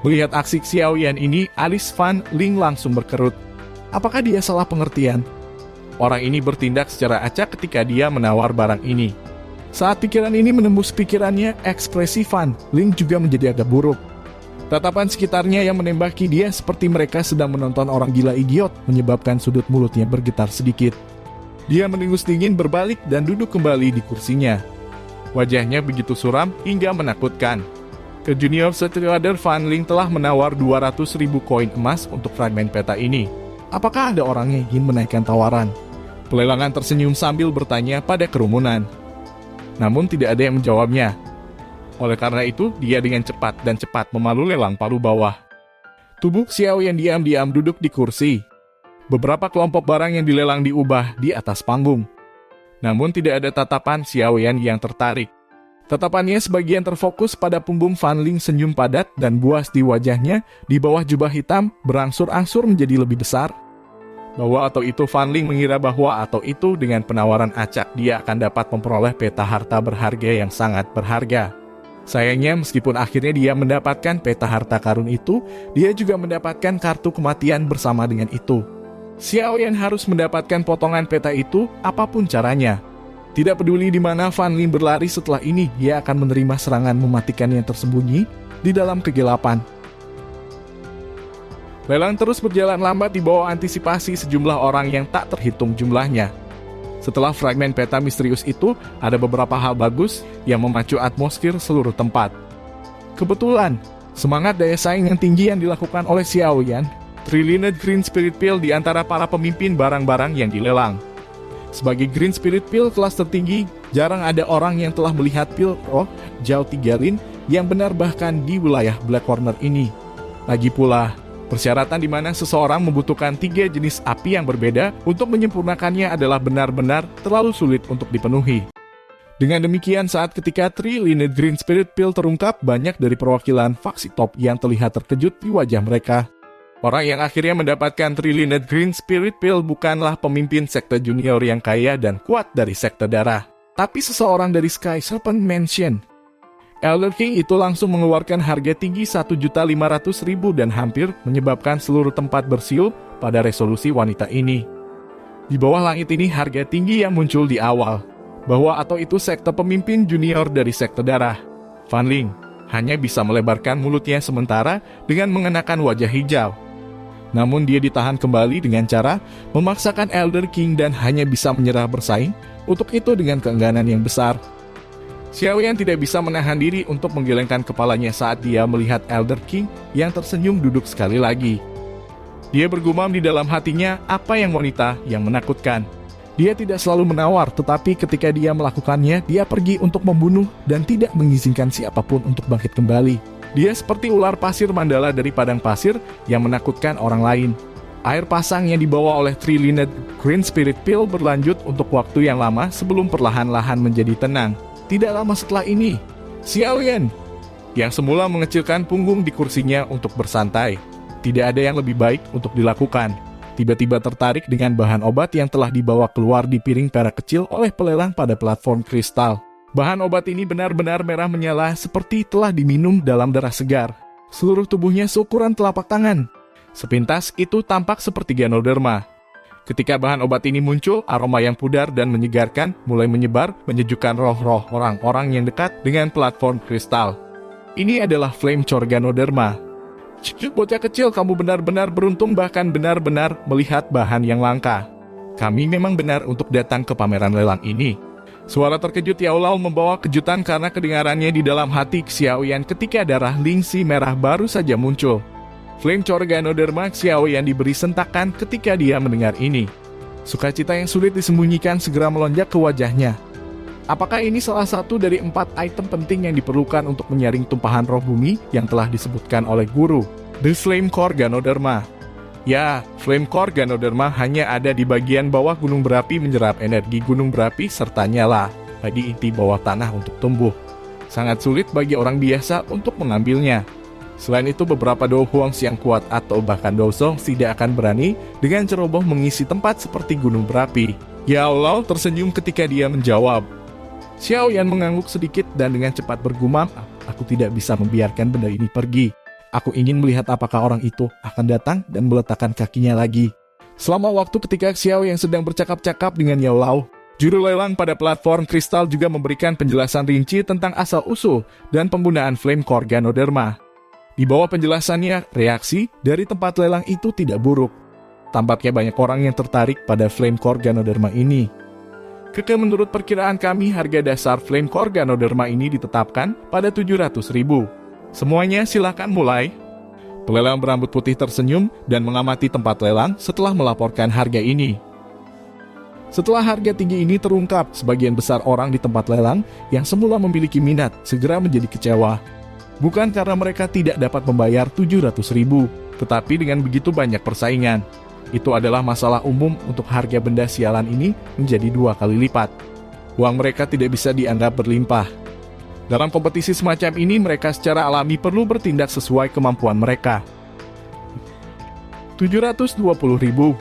Melihat aksi Xiao Yan ini, alis Fan Ling langsung berkerut. Apakah dia salah pengertian? Orang ini bertindak secara acak ketika dia menawar barang ini. Saat pikiran ini menembus pikirannya, ekspresi Fan Ling juga menjadi agak buruk. Tatapan sekitarnya yang menembaki dia seperti mereka sedang menonton orang gila idiot, menyebabkan sudut mulutnya bergetar sedikit. Dia mendengus dingin berbalik dan duduk kembali di kursinya. Wajahnya begitu suram hingga menakutkan. Ke junior Setelader Fan Ling telah menawar 200.000 koin emas untuk fragmen peta ini. Apakah ada orang yang ingin menaikkan tawaran? Pelelangan tersenyum sambil bertanya pada kerumunan. Namun tidak ada yang menjawabnya. Oleh karena itu, dia dengan cepat memalu lelang paruh bawah. Tubuh Xiaoyan diam-diam duduk di kursi. Beberapa kelompok barang yang dilelang diubah di atas panggung. Namun tidak ada tatapan Xiaoyan yang tertarik. Tatapannya sebagian terfokus pada punggung Fan Ling senyum padat dan buas di wajahnya di bawah jubah hitam berangsur-angsur menjadi lebih besar. Bahwa atau itu Fan Ling mengira bahwa atau itu dengan penawaran acak dia akan dapat memperoleh peta harta berharga yang sangat berharga. Sayangnya meskipun akhirnya dia mendapatkan peta harta karun itu, dia juga mendapatkan kartu kematian bersama dengan itu. Xiaoyan harus mendapatkan potongan peta itu apapun caranya. Tidak peduli di mana Fan Ling berlari setelah ini, dia akan menerima serangan mematikan yang tersembunyi di dalam kegelapan. Lelang terus berjalan lambat di bawah antisipasi sejumlah orang yang tak terhitung jumlahnya. Setelah fragmen peta misterius itu, ada beberapa hal bagus yang memacu atmosfer seluruh tempat. Kebetulan, semangat daya saing yang tinggi yang dilakukan oleh Xiaoyan, Trillion Green Spirit Pill di antara para pemimpin barang-barang yang dilelang. Sebagai Green Spirit Pill kelas tertinggi, jarang ada orang yang telah melihat pil roh Zhao Tigalin yang benar bahkan di wilayah Black Corner ini. Lagi pula, persyaratan di mana seseorang membutuhkan 3 jenis api yang berbeda untuk menyempurnakannya adalah benar-benar terlalu sulit untuk dipenuhi. Dengan demikian, saat ketika Trillion Green Spirit Pill terungkap, banyak dari perwakilan faksi top yang terlihat terkejut di wajah mereka. Orang yang akhirnya mendapatkan Trillion Green Spirit Pill bukanlah pemimpin sekte junior yang kaya dan kuat dari sekte darah, tapi seseorang dari Sky Serpent Mansion. Elder King itu langsung mengeluarkan harga tinggi 1.500.000 dan hampir menyebabkan seluruh tempat bersiul pada resolusi wanita ini. Di bawah langit ini harga tinggi yang muncul di awal, bahwa atau itu sekte pemimpin junior dari sekte darah. Fan Ling hanya bisa melebarkan mulutnya sementara dengan mengenakan wajah hijau. Namun dia ditahan kembali dengan cara memaksakan Elder King dan hanya bisa menyerah bersaing, untuk itu dengan keengganan yang besar. Xiaoyan tidak bisa menahan diri untuk menggelengkan kepalanya saat dia melihat Elder King yang tersenyum duduk sekali lagi. Dia bergumam di dalam hatinya, apa yang wanita yang menakutkan. Dia tidak selalu menawar, tetapi ketika dia melakukannya, dia pergi untuk membunuh dan tidak mengizinkan siapapun untuk bangkit kembali. Dia seperti ular pasir mandala dari padang pasir yang menakutkan orang lain. Air pasang yang dibawa oleh Trillion Green Spirit Pill berlanjut untuk waktu yang lama sebelum perlahan-lahan menjadi tenang. Tidak lama setelah ini, Xiaoyan yang semula mengecilkan punggung di kursinya untuk bersantai, tidak ada yang lebih baik untuk dilakukan. Tiba-tiba tertarik dengan bahan obat yang telah dibawa keluar di piring perak kecil oleh pelelang pada platform kristal. Bahan obat ini benar-benar merah menyala seperti telah diminum dalam darah segar. Seluruh tubuhnya seukuran telapak tangan. Sepintas itu tampak seperti Ganoderma. Ketika bahan obat ini muncul, aroma yang pudar dan menyegarkan mulai menyebar, menyejukkan roh-roh orang-orang yang dekat dengan platform kristal. Ini adalah Flame Core Ganoderma. Bocah kecil, kamu benar-benar beruntung bahkan benar-benar melihat bahan yang langka. Kami memang benar untuk datang ke pameran lelang ini. Suara terkejut Yao Lao membawa kejutan karena kedengarannya di dalam hati Xiaoyan ketika darah Lingxi merah baru saja muncul. Flame Core Ganoderma Xiaoyan diberi sentakan ketika dia mendengar ini. Sukacita yang sulit disembunyikan segera melonjak ke wajahnya. Apakah ini salah satu dari 4 item penting yang diperlukan untuk menyaring tumpahan roh bumi yang telah disebutkan oleh guru? The Flame Core Ganoderma. Ya, Flame Core Ganoderma hanya ada di bagian bawah gunung berapi menyerap energi gunung berapi serta nyala di inti bawah tanah untuk tumbuh. Sangat sulit bagi orang biasa untuk mengambilnya. Selain itu, beberapa Do Huangs yang kuat atau bahkan Do Song tidak akan berani dengan ceroboh mengisi tempat seperti gunung berapi. Yao Lao tersenyum ketika dia menjawab. Xiaoyan mengangguk sedikit dan dengan cepat bergumam, aku tidak bisa membiarkan benda ini pergi. Aku ingin melihat apakah orang itu akan datang dan meletakkan kakinya lagi. Selama waktu ketika Xiao yang sedang bercakap-cakap dengan Yao Lao, juru lelang pada platform kristal juga memberikan penjelasan rinci tentang asal-usul dan penggunaan Flame Core Ganoderma. Di bawah penjelasannya, reaksi dari tempat lelang itu tidak buruk. Tampaknya banyak orang yang tertarik pada Flame Core Ganoderma ini. Menurut perkiraan kami, harga dasar Flame Core Ganoderma ini ditetapkan pada 700.000. Semuanya silakan mulai. Pelelang berambut putih tersenyum dan mengamati tempat lelang setelah melaporkan harga ini. Setelah harga tinggi ini terungkap, sebagian besar orang di tempat lelang yang semula memiliki minat segera menjadi kecewa. Bukan karena mereka tidak dapat membayar 700.000, tetapi dengan begitu banyak persaingan. Itu adalah masalah umum untuk harga benda sialan ini menjadi 2 kali lipat. Uang mereka tidak bisa dianggap berlimpah. Dalam kompetisi semacam ini, mereka secara alami perlu bertindak sesuai kemampuan mereka. 720.000.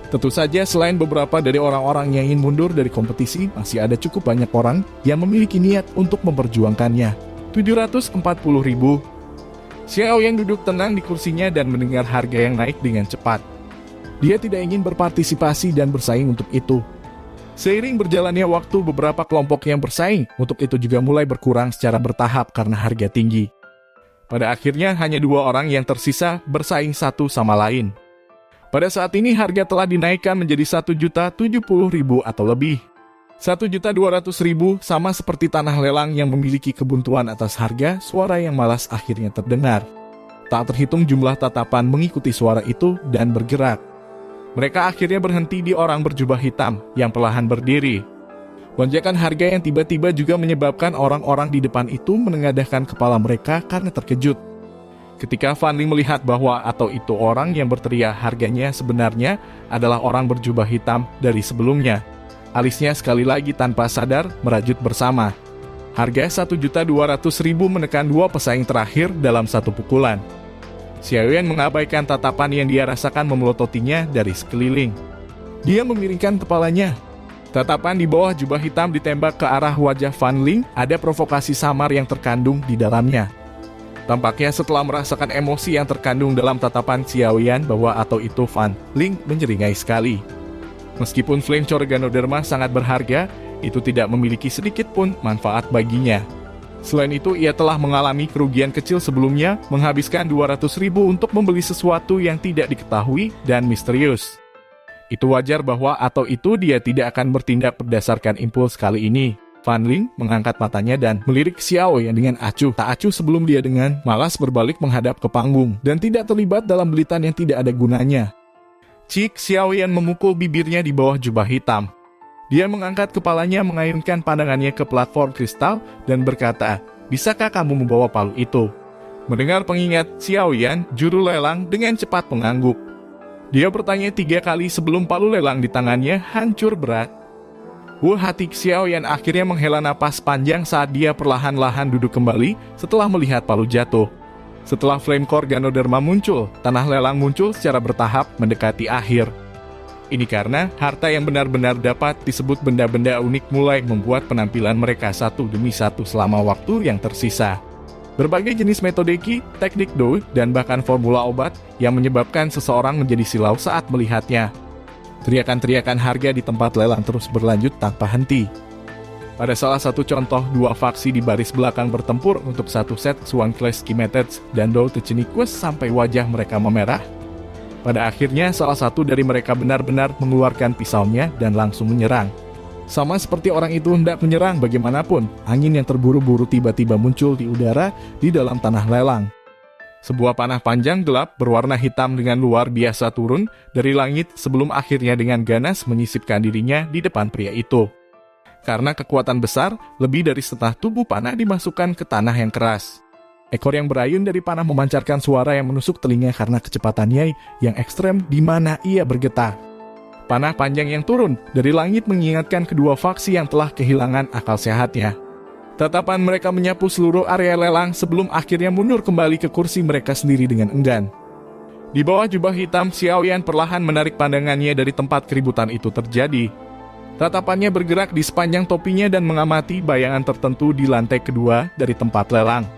Tentu saja selain beberapa dari orang-orang yang ingin mundur dari kompetisi, masih ada cukup banyak orang yang memiliki niat untuk memperjuangkannya. 740.000. Xiao Yan duduk tenang di kursinya dan mendengar harga yang naik dengan cepat. Dia tidak ingin berpartisipasi dan bersaing untuk itu. Seiring berjalannya waktu, beberapa kelompok yang bersaing untuk itu juga mulai berkurang secara bertahap karena harga tinggi. Pada akhirnya hanya 2 orang yang tersisa bersaing satu sama lain. Pada saat ini harga telah dinaikkan menjadi 1.070.000 atau lebih. 1.200.000 sama seperti tanah lelang yang memiliki kebuntuan atas harga, suara yang malas akhirnya terdengar. Tak terhitung jumlah tatapan mengikuti suara itu dan bergerak. Mereka akhirnya berhenti di orang berjubah hitam yang perlahan berdiri. Lonjakan harga yang tiba-tiba juga menyebabkan orang-orang di depan itu menengadahkan kepala mereka karena terkejut. Ketika Fan Ling melihat bahwa atau itu orang yang berteriak harganya sebenarnya adalah orang berjubah hitam dari sebelumnya. Alisnya sekali lagi tanpa sadar merajut bersama. Harga 1.200.000 menekan 2 pesaing terakhir dalam satu pukulan. Xiao Yan mengabaikan tatapan yang dia rasakan memelototinya dari sekeliling. Dia memiringkan kepalanya. Tatapan di bawah jubah hitam ditembak ke arah wajah Fan Ling, ada provokasi samar yang terkandung di dalamnya. Tampaknya setelah merasakan emosi yang terkandung dalam tatapan Xiao Yan bahwa atau itu Fan Ling menyeringai sekali. Meskipun flame core Ganoderma sangat berharga, itu tidak memiliki sedikit pun manfaat baginya. Selain itu, ia telah mengalami kerugian kecil sebelumnya, menghabiskan 200.000 untuk membeli sesuatu yang tidak diketahui dan misterius. Itu wajar bahwa atau itu dia tidak akan bertindak berdasarkan impuls kali ini. Fan Ling mengangkat matanya dan melirik Xiao Yan dengan acuh tak acuh sebelum dia dengan malas berbalik menghadap ke panggung dan tidak terlibat dalam belitan yang tidak ada gunanya. Cik Xiao Yan memukul bibirnya di bawah jubah hitam. Dia mengangkat kepalanya mengayunkan pandangannya ke platform kristal dan berkata, "Bisakah kamu membawa palu itu?" Mendengar pengingat Xiao Yan, juru lelang dengan cepat mengangguk. Dia bertanya 3 kali sebelum palu lelang di tangannya hancur berat. Hati Xiao Yan akhirnya menghela napas panjang saat dia perlahan-lahan duduk kembali setelah melihat palu jatuh. Setelah flame core Ganoderma muncul, tanah lelang muncul secara bertahap mendekati akhir. Ini karena harta yang benar-benar dapat disebut benda-benda unik mulai membuat penampilan mereka satu demi satu selama waktu yang tersisa. Berbagai jenis metode Qi, teknik Do, dan bahkan formula obat yang menyebabkan seseorang menjadi silau saat melihatnya. Teriakan-teriakan harga di tempat lelang terus berlanjut tanpa henti. Pada salah satu contoh, 2 faksi di baris belakang bertempur untuk satu set Swan Class Qi Methods dan Do Techniques sampai wajah mereka memerah. Pada akhirnya, salah satu dari mereka benar-benar mengeluarkan pisaunya dan langsung menyerang. Sama seperti orang itu hendak menyerang bagaimanapun, angin yang terburu-buru tiba-tiba muncul di udara di dalam tanah lelang. Sebuah panah panjang gelap berwarna hitam dengan luar biasa turun dari langit sebelum akhirnya dengan ganas menyisipkan dirinya di depan pria itu. Karena kekuatan besar, lebih dari setengah tubuh panah dimasukkan ke tanah yang keras. Ekor yang berayun dari panah memancarkan suara yang menusuk telinga karena kecepatannya yang ekstrem di mana ia bergetar. Panah panjang yang turun dari langit mengingatkan kedua faksi yang telah kehilangan akal sehatnya. Tatapan mereka menyapu seluruh area lelang sebelum akhirnya mundur kembali ke kursi mereka sendiri dengan enggan. Di bawah jubah hitam, Xiao Yan perlahan menarik pandangannya dari tempat keributan itu terjadi. Tatapannya bergerak di sepanjang topinya dan mengamati bayangan tertentu di lantai kedua dari tempat lelang.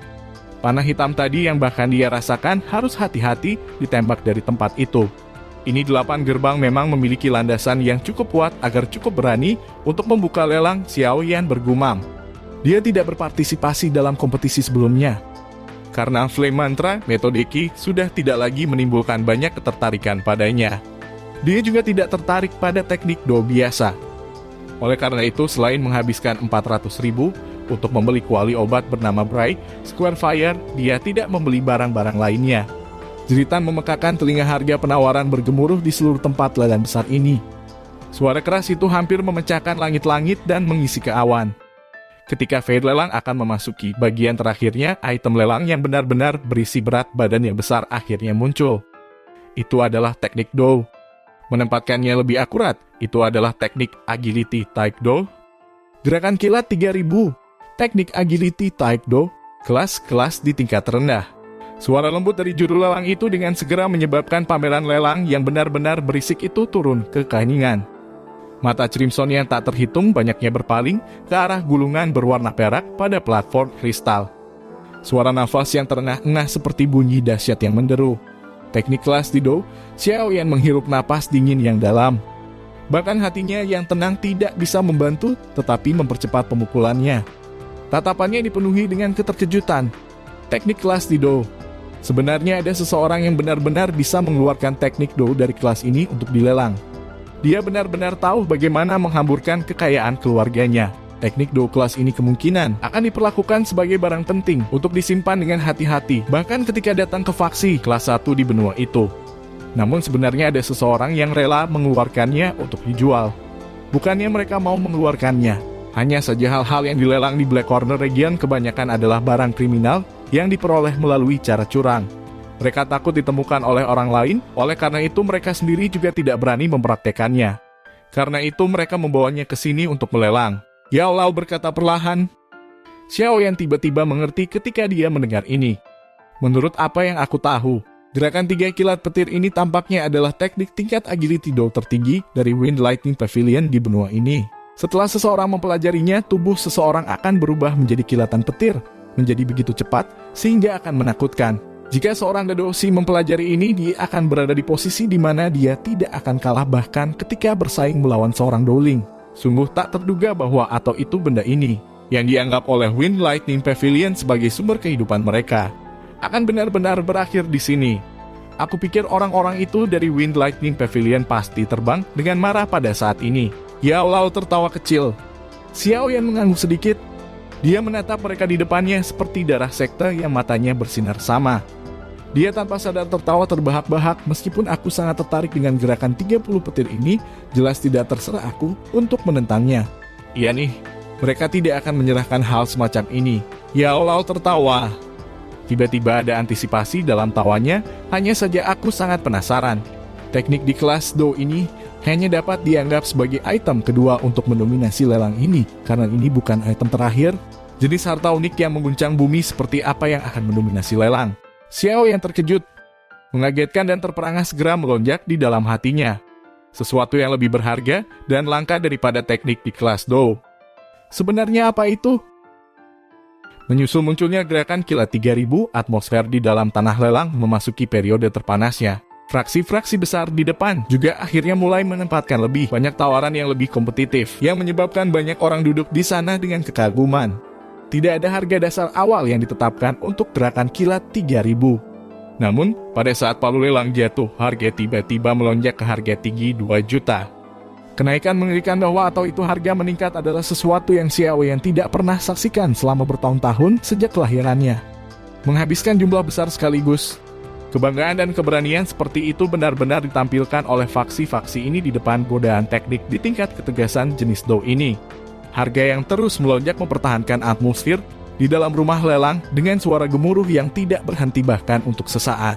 Panah hitam tadi yang bahkan dia rasakan harus hati-hati ditembak dari tempat itu. Ini 8 gerbang memang memiliki landasan yang cukup kuat agar cukup berani untuk membuka lelang, Xiao Yan bergumam. Dia tidak berpartisipasi dalam kompetisi sebelumnya. Karena Flame Mantra, metode Qi sudah tidak lagi menimbulkan banyak ketertarikan padanya. Dia juga tidak tertarik pada teknik Do biasa. Oleh karena itu, selain menghabiskan 400.000 untuk membeli kuali obat bernama Bright Square Fire, dia tidak membeli barang-barang lainnya. Jeritan memekakan telinga harga penawaran bergemuruh di seluruh tempat lelang besar ini. Suara keras itu hampir memecahkan langit-langit dan mengisi ke awan. Ketika fade lelang akan memasuki bagian terakhirnya, item lelang yang benar-benar berisi berat badan yang besar akhirnya muncul. Itu adalah teknik Dough. Menempatkannya lebih akurat, itu adalah teknik Agility Taekwondo. Gerakan kilat 3000, teknik Agility Taekwondo, kelas-kelas di tingkat rendah. Suara lembut dari juru lelang itu dengan segera menyebabkan pameran lelang yang benar-benar berisik itu turun ke keheningan. Mata Crimson yang tak terhitung banyaknya berpaling ke arah gulungan berwarna perak pada platform kristal. Suara nafas yang terengah-engah seperti bunyi dahsyat yang menderu. Teknik kelas di Dough, Xiaoyan menghirup napas dingin yang dalam. Bahkan hatinya yang tenang tidak bisa membantu, tetapi mempercepat pemukulannya. Tatapannya dipenuhi dengan keterkejutan. Teknik kelas di Dough. Sebenarnya ada seseorang yang benar-benar bisa mengeluarkan teknik Dough dari kelas ini untuk dilelang. Dia benar-benar tahu bagaimana menghamburkan kekayaan keluarganya. Teknik Dough kelas ini kemungkinan akan diperlakukan sebagai barang penting untuk disimpan dengan hati-hati, bahkan ketika datang ke faksi kelas 1 di benua itu. Namun sebenarnya ada seseorang yang rela mengeluarkannya untuk dijual. Bukannya mereka mau mengeluarkannya, hanya saja hal-hal yang dilelang di Black Corner Region kebanyakan adalah barang kriminal yang diperoleh melalui cara curang. Mereka takut ditemukan oleh orang lain, oleh karena itu mereka sendiri juga tidak berani mempraktekannya. Karena itu mereka membawanya ke sini untuk melelang. Yao Lao berkata perlahan. Xiaoyan tiba-tiba mengerti ketika dia mendengar ini. Menurut apa yang aku tahu, gerakan 3 kilat petir ini tampaknya adalah teknik tingkat agility Dough tertinggi dari Wind Lightning Pavilion di benua ini. Setelah seseorang mempelajarinya, tubuh seseorang akan berubah menjadi kilatan petir, menjadi begitu cepat sehingga akan menakutkan. Jika seorang Dadoshi mempelajari ini, dia akan berada di posisi di mana dia tidak akan kalah bahkan ketika bersaing melawan seorang Dowling. Sungguh tak terduga bahwa atau itu benda ini, yang dianggap oleh Wind Lightning Pavilion sebagai sumber kehidupan mereka, akan benar-benar berakhir di sini. Aku pikir orang-orang itu dari Wind Lightning Pavilion pasti terbang dengan marah pada saat ini. Yao Lao tertawa kecil. Xiaoyan mengangguk sedikit. Dia menatap mereka di depannya seperti darah sekte yang matanya bersinar sama. Dia tanpa sadar tertawa terbahak-bahak, meskipun aku sangat tertarik dengan gerakan 30 petir ini, jelas tidak terserah aku untuk menentangnya. Iya nih, mereka tidak akan menyerahkan hal semacam ini. Yao Lao tertawa. Tiba-tiba ada antisipasi dalam tawanya, hanya saja aku sangat penasaran. Teknik di kelas Dough ini hanya dapat dianggap sebagai item kedua untuk mendominasi lelang ini, karena ini bukan item terakhir. Jenis harta unik yang mengguncang bumi seperti apa yang akan mendominasi lelang. Xiao yang terkejut, mengagetkan dan terperangah segera melonjak di dalam hatinya. Sesuatu yang lebih berharga dan langka daripada teknik di kelas Dough. Sebenarnya apa itu? Menyusul munculnya gerakan kilat 3000, atmosfer di dalam tanah lelang memasuki periode terpanasnya. Fraksi-fraksi besar di depan juga akhirnya mulai menempatkan lebih banyak tawaran yang lebih kompetitif, yang menyebabkan banyak orang duduk di sana dengan kekaguman. Tidak ada harga dasar awal yang ditetapkan untuk gerakan kilat 3000. Namun, pada saat palu lelang jatuh, harga tiba-tiba melonjak ke harga tinggi 2 juta. Kenaikan mengerikan bahwa atau itu harga meningkat adalah sesuatu yang Xiaoyan tidak pernah saksikan selama bertahun-tahun sejak kelahirannya. Menghabiskan jumlah besar sekaligus. Kebanggaan dan keberanian seperti itu benar-benar ditampilkan oleh faksi-faksi ini di depan godaan teknik di tingkat ketegasan jenis Dough ini. Harga yang terus melonjak mempertahankan atmosfer di dalam rumah lelang dengan suara gemuruh yang tidak berhenti bahkan untuk sesaat.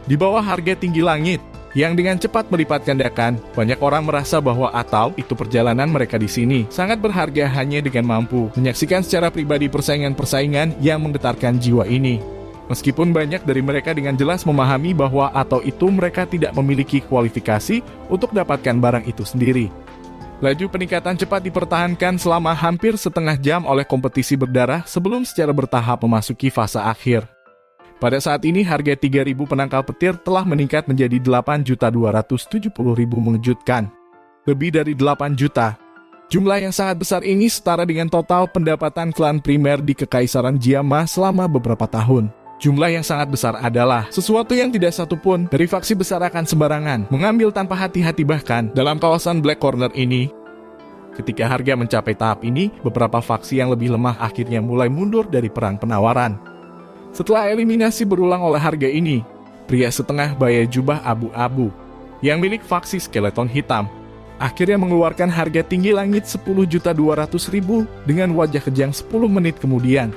Di bawah harga tinggi langit, yang dengan cepat melipat gandakan, banyak orang merasa bahwa atau itu perjalanan mereka di sini sangat berharga hanya dengan mampu menyaksikan secara pribadi persaingan-persaingan yang menggetarkan jiwa ini. Meskipun banyak dari mereka dengan jelas memahami bahwa atau itu mereka tidak memiliki kualifikasi untuk dapatkan barang itu sendiri. Laju peningkatan cepat dipertahankan selama hampir setengah jam oleh kompetisi berdarah sebelum secara bertahap memasuki fase akhir. Pada saat ini harga 3.000 penangkal petir telah meningkat menjadi 8.270.000 mengejutkan. Lebih dari 8 juta. Jumlah yang sangat besar ini setara dengan total pendapatan klan primer di Kekaisaran Jiama selama beberapa tahun. Jumlah yang sangat besar adalah sesuatu yang tidak satupun dari faksi besar akan sembarangan mengambil tanpa hati-hati bahkan dalam kawasan Black Corner ini. Ketika harga mencapai tahap ini, beberapa faksi yang lebih lemah akhirnya mulai mundur dari perang penawaran. Setelah eliminasi berulang oleh harga ini, pria setengah baya jubah abu-abu yang milik faksi skeleton hitam akhirnya mengeluarkan harga tinggi langit 10.200.000 dengan wajah kejang 10 menit kemudian.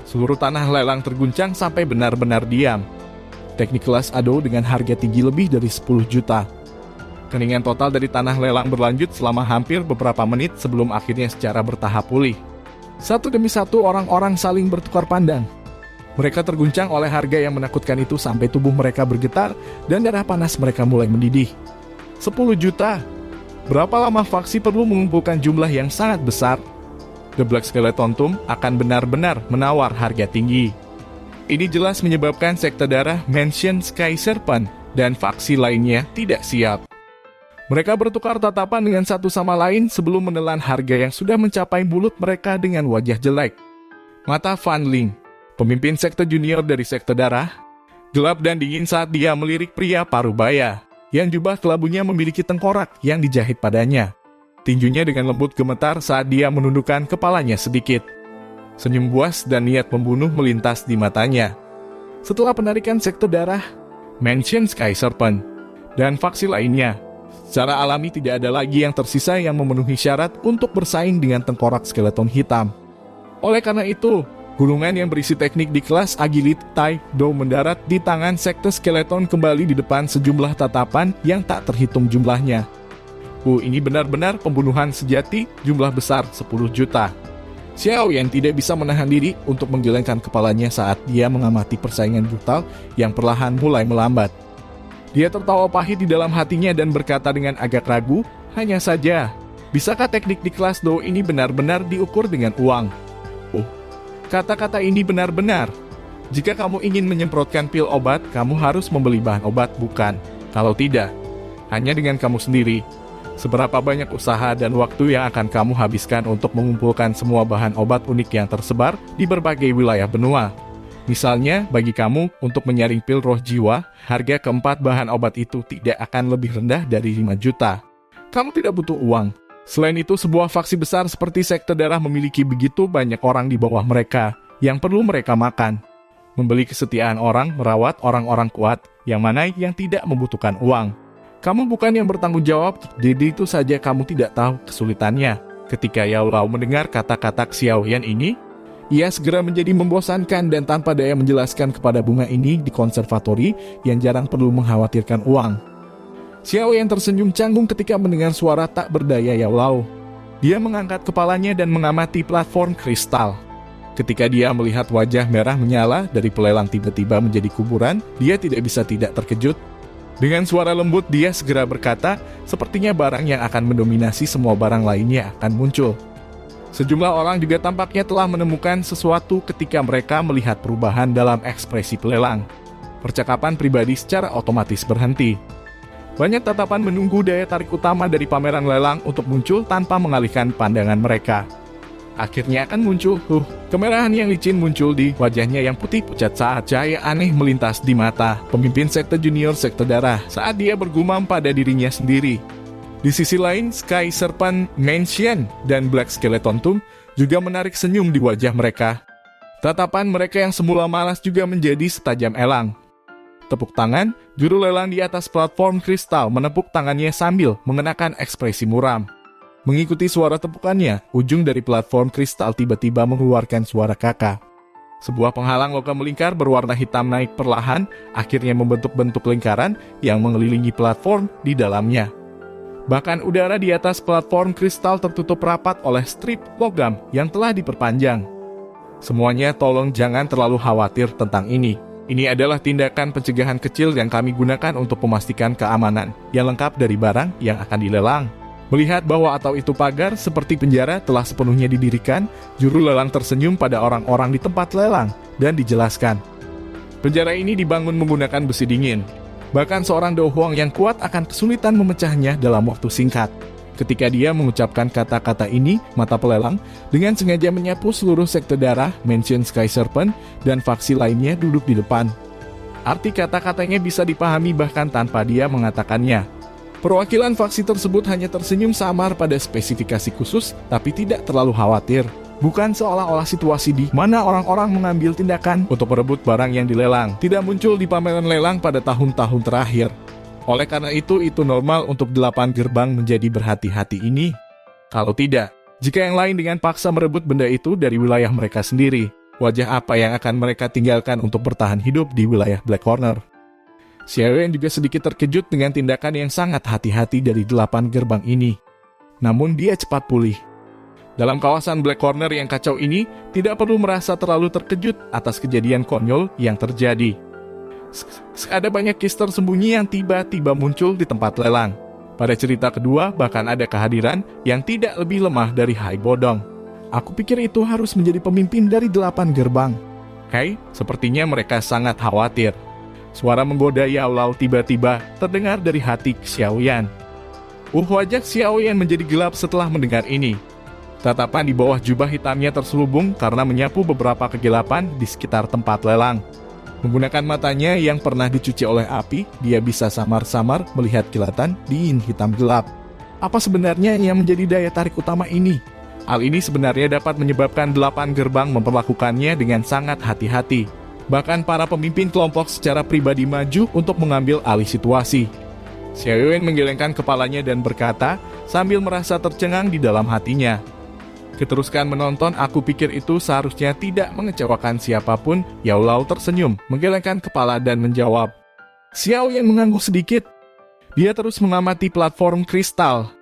Seluruh tanah lelang terguncang sampai benar-benar diam. Teknik kelas Ado dengan harga tinggi lebih dari 10 juta. Keningan total dari tanah lelang berlanjut selama hampir beberapa menit sebelum akhirnya secara bertahap pulih. Satu demi satu orang-orang saling bertukar pandang. Mereka terguncang oleh harga yang menakutkan itu sampai tubuh mereka bergetar dan darah panas mereka mulai mendidih. 10 juta. Berapa lama faksi perlu mengumpulkan jumlah yang sangat besar? The Black Skeleton Tomb akan benar-benar menawar harga tinggi. Ini jelas menyebabkan sekte darah Mansion Sky Serpent dan faksi lainnya tidak siap. Mereka bertukar tatapan dengan satu sama lain sebelum menelan harga yang sudah mencapai mulut mereka dengan wajah jelek. Mata Van Ling, pemimpin sekte junior dari sekte darah, gelap dan dingin saat dia melirik pria parubaya, yang jubah kelabunya memiliki tengkorak yang dijahit padanya. Tinjunya dengan lembut gemetar saat dia menundukkan kepalanya sedikit. Senyum buas dan niat membunuh melintas di matanya. Setelah penarikan sekte darah, Mansion Sky Serpent, dan faksi lainnya, secara alami tidak ada lagi yang tersisa yang memenuhi syarat untuk bersaing dengan tengkorak skeleton hitam. Oleh karena itu, gulungan yang berisi teknik di kelas Agility Taekwondo mendarat di tangan sekte skeleton kembali di depan sejumlah tatapan yang tak terhitung jumlahnya. Ini benar-benar pembunuhan sejati, jumlah besar 10 juta. Xiao Yan tidak bisa menahan diri untuk menggelengkan kepalanya saat dia mengamati persaingan brutal yang perlahan mulai melambat. Dia tertawa pahit di dalam hatinya dan berkata dengan agak ragu, hanya saja, bisakah teknik di kelas Do ini benar-benar diukur dengan uang? Kata-kata ini benar-benar. Jika kamu ingin menyemprotkan pil obat, kamu harus membeli bahan obat, bukan? Kalau tidak, hanya dengan kamu sendiri. Seberapa banyak usaha dan waktu yang akan kamu habiskan untuk mengumpulkan semua bahan obat unik yang tersebar di berbagai wilayah benua? Misalnya, bagi kamu, untuk menyaring pil roh jiwa, harga keempat bahan obat itu tidak akan lebih rendah dari 5 juta. Kamu tidak butuh uang. Selain itu, sebuah faksi besar seperti sekte darah memiliki begitu banyak orang di bawah mereka yang perlu mereka makan. Membeli kesetiaan orang, merawat orang-orang kuat, yang mana yang tidak membutuhkan uang. Kamu bukan yang bertanggung jawab, jadi itu saja kamu tidak tahu kesulitannya. Ketika Yao Lao mendengar kata-kata Xiao Yan ini, ia segera menjadi membosankan dan tanpa daya menjelaskan kepada bunga ini di konservatori yang jarang perlu mengkhawatirkan uang. Xiao Yan tersenyum canggung ketika mendengar suara tak berdaya Yao Lao. Dia mengangkat kepalanya dan mengamati platform kristal. Ketika dia melihat wajah merah menyala dari pelelang tiba-tiba menjadi kuburan, dia tidak bisa tidak terkejut. Dengan suara lembut dia segera berkata, sepertinya barang yang akan mendominasi semua barang lainnya akan muncul. Sejumlah orang juga tampaknya telah menemukan sesuatu ketika mereka melihat perubahan dalam ekspresi pelelang. Percakapan pribadi secara otomatis berhenti. Banyak tatapan menunggu daya tarik utama dari pameran lelang untuk muncul tanpa mengalihkan pandangan mereka. Akhirnya akan muncul, kemerahan yang licin muncul di wajahnya yang putih pucat saat cahaya aneh melintas di mata pemimpin sekte junior sekte darah saat dia bergumam pada dirinya sendiri. Di sisi lain, Sky Serpent Mansion dan Black Skeleton Tomb juga menarik senyum di wajah mereka. Tatapan mereka yang semula malas juga menjadi setajam elang. Tepuk tangan, juru lelang di atas platform kristal menepuk tangannya sambil mengenakan ekspresi muram. Mengikuti suara tepukannya, ujung dari platform kristal tiba-tiba mengeluarkan suara kakak. Sebuah penghalang logam melingkar berwarna hitam naik perlahan, akhirnya membentuk bentuk lingkaran yang mengelilingi platform di dalamnya. Bahkan udara di atas platform kristal tertutup rapat oleh strip logam yang telah diperpanjang. Semuanya tolong jangan terlalu khawatir tentang ini. Ini adalah tindakan pencegahan kecil yang kami gunakan untuk memastikan keamanan yang lengkap dari barang yang akan dilelang. Melihat bahwa atau itu pagar seperti penjara telah sepenuhnya didirikan, juru lelang tersenyum pada orang-orang di tempat lelang dan dijelaskan. Penjara ini dibangun menggunakan besi dingin. Bahkan seorang Do Huang yang kuat akan kesulitan memecahnya dalam waktu singkat. Ketika dia mengucapkan kata-kata ini, mata pelelang dengan sengaja menyapu seluruh sekte darah, Mansion Sky Serpent, dan faksi lainnya duduk di depan. Arti kata-katanya bisa dipahami bahkan tanpa dia mengatakannya. Perwakilan faksi tersebut hanya tersenyum samar pada spesifikasi khusus, tapi tidak terlalu khawatir. Bukan seolah-olah situasi di mana orang-orang mengambil tindakan untuk merebut barang yang dilelang tidak muncul di pameran lelang pada tahun-tahun terakhir. Oleh karena itu normal untuk 8 gerbang menjadi berhati-hati ini. Kalau tidak, jika yang lain dengan paksa merebut benda itu dari wilayah mereka sendiri, wajah apa yang akan mereka tinggalkan untuk bertahan hidup di wilayah Black Corner? Xiaoyan juga sedikit terkejut dengan tindakan yang sangat hati-hati dari 8 gerbang ini. Namun dia cepat pulih. Dalam kawasan Black Corner yang kacau ini, tidak perlu merasa terlalu terkejut atas kejadian konyol yang terjadi. Ada banyak kis tersembunyi yang tiba-tiba muncul di tempat lelang. Pada cerita kedua, bahkan ada kehadiran yang tidak lebih lemah dari Hai Bodong. Aku pikir itu harus menjadi pemimpin dari 8 gerbang. Sepertinya mereka sangat khawatir. Suara menggoda Yao Lao tiba-tiba terdengar dari hati Xiaoyan. Wajah Xiaoyan menjadi gelap setelah mendengar ini. Tatapan di bawah jubah hitamnya terselubung karena menyapu beberapa kegelapan di sekitar tempat lelang. Menggunakan matanya yang pernah dicuci oleh api, dia bisa samar-samar melihat kilatan dingin hitam gelap. Apa sebenarnya yang menjadi daya tarik utama ini? Hal ini sebenarnya dapat menyebabkan 8 gerbang memperlakukannya dengan sangat hati-hati. Bahkan para pemimpin kelompok secara pribadi maju untuk mengambil alih situasi. Xiaoyan menggelengkan kepalanya dan berkata sambil merasa tercengang di dalam hatinya. Keteruskan menonton, aku pikir itu seharusnya tidak mengecewakan siapapun. Yao Lao tersenyum, menggelengkan kepala dan menjawab. Xiaoyan mengangguk sedikit. Dia terus mengamati platform kristal.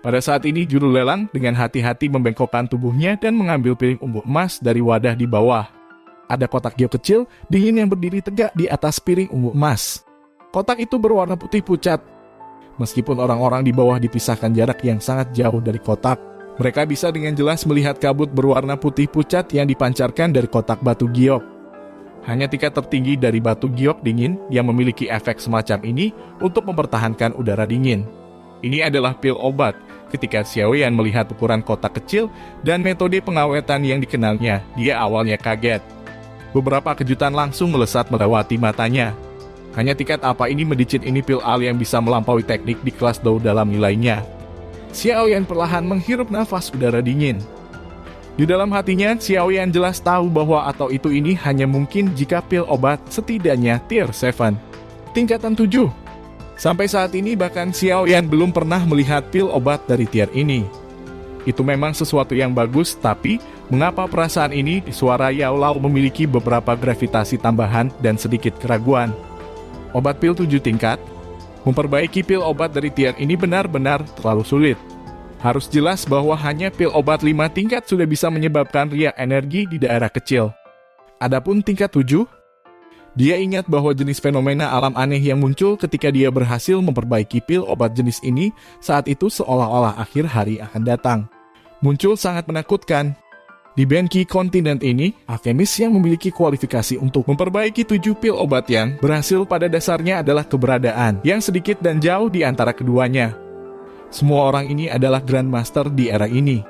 Pada saat ini juru lelang dengan hati-hati membengkokkan tubuhnya dan mengambil piring umbu emas dari wadah di bawah. Ada kotak giok kecil dingin yang berdiri tegak di atas piring umbu emas. Kotak itu berwarna putih pucat. Meskipun orang-orang di bawah dipisahkan jarak yang sangat jauh dari kotak, mereka bisa dengan jelas melihat kabut berwarna putih pucat yang dipancarkan dari kotak batu giok. Hanya tingkat tertinggi dari batu giok dingin yang memiliki efek semacam ini untuk mempertahankan udara dingin. Ini adalah pil obat. Ketika Xiaoyan melihat ukuran kotak kecil dan metode pengawetan yang dikenalnya, dia awalnya kaget. Beberapa kejutan langsung melesat melewati matanya. Hanya tingkat apa ini medicin ini pil al yang bisa melampaui teknik di kelas Dou dalam nilainya. Xiaoyan perlahan menghirup nafas udara dingin. Di dalam hatinya, Xiaoyan jelas tahu bahwa atau itu ini hanya mungkin jika pil obat setidaknya tier 7. Tingkatan 7. Sampai saat ini bahkan Xiaoyan belum pernah melihat pil obat dari tier ini. Itu memang sesuatu yang bagus, tapi mengapa perasaan ini di suara Yao Lao memiliki beberapa gravitasi tambahan dan sedikit keraguan? Obat pil 7 tingkat? Memperbaiki pil obat dari tier ini benar-benar terlalu sulit. Harus jelas bahwa hanya pil obat 5 tingkat sudah bisa menyebabkan riak energi di daerah kecil. Adapun tingkat 7, dia ingat bahwa jenis fenomena alam aneh yang muncul ketika dia berhasil memperbaiki pil obat jenis ini saat itu seolah-olah akhir hari akan datang. Muncul sangat menakutkan. Di Benki kontinen ini, alkemis yang memiliki kualifikasi untuk memperbaiki 7 pil obat yang berhasil pada dasarnya adalah keberadaan yang sedikit dan jauh di antara keduanya. Semua orang ini adalah Grandmaster di era ini.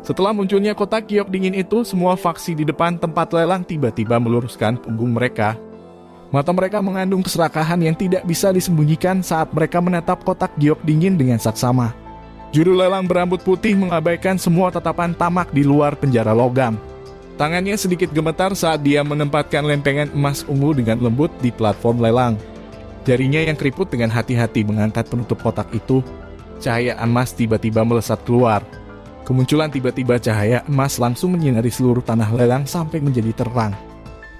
Setelah munculnya kotak giok dingin itu, semua faksi di depan tempat lelang tiba-tiba meluruskan punggung mereka. Mata mereka mengandung keserakahan yang tidak bisa disembunyikan saat mereka menatap kotak giok dingin dengan saksama. Juru lelang berambut putih mengabaikan semua tatapan tamak di luar penjara logam. Tangannya sedikit gemetar saat dia menempatkan lempengan emas ungu dengan lembut di platform lelang. Jarinya yang keriput dengan hati-hati mengangkat penutup kotak itu. Cahaya emas tiba-tiba melesat keluar. Kemunculan tiba-tiba cahaya emas langsung menyinari seluruh tanah lelang sampai menjadi terang.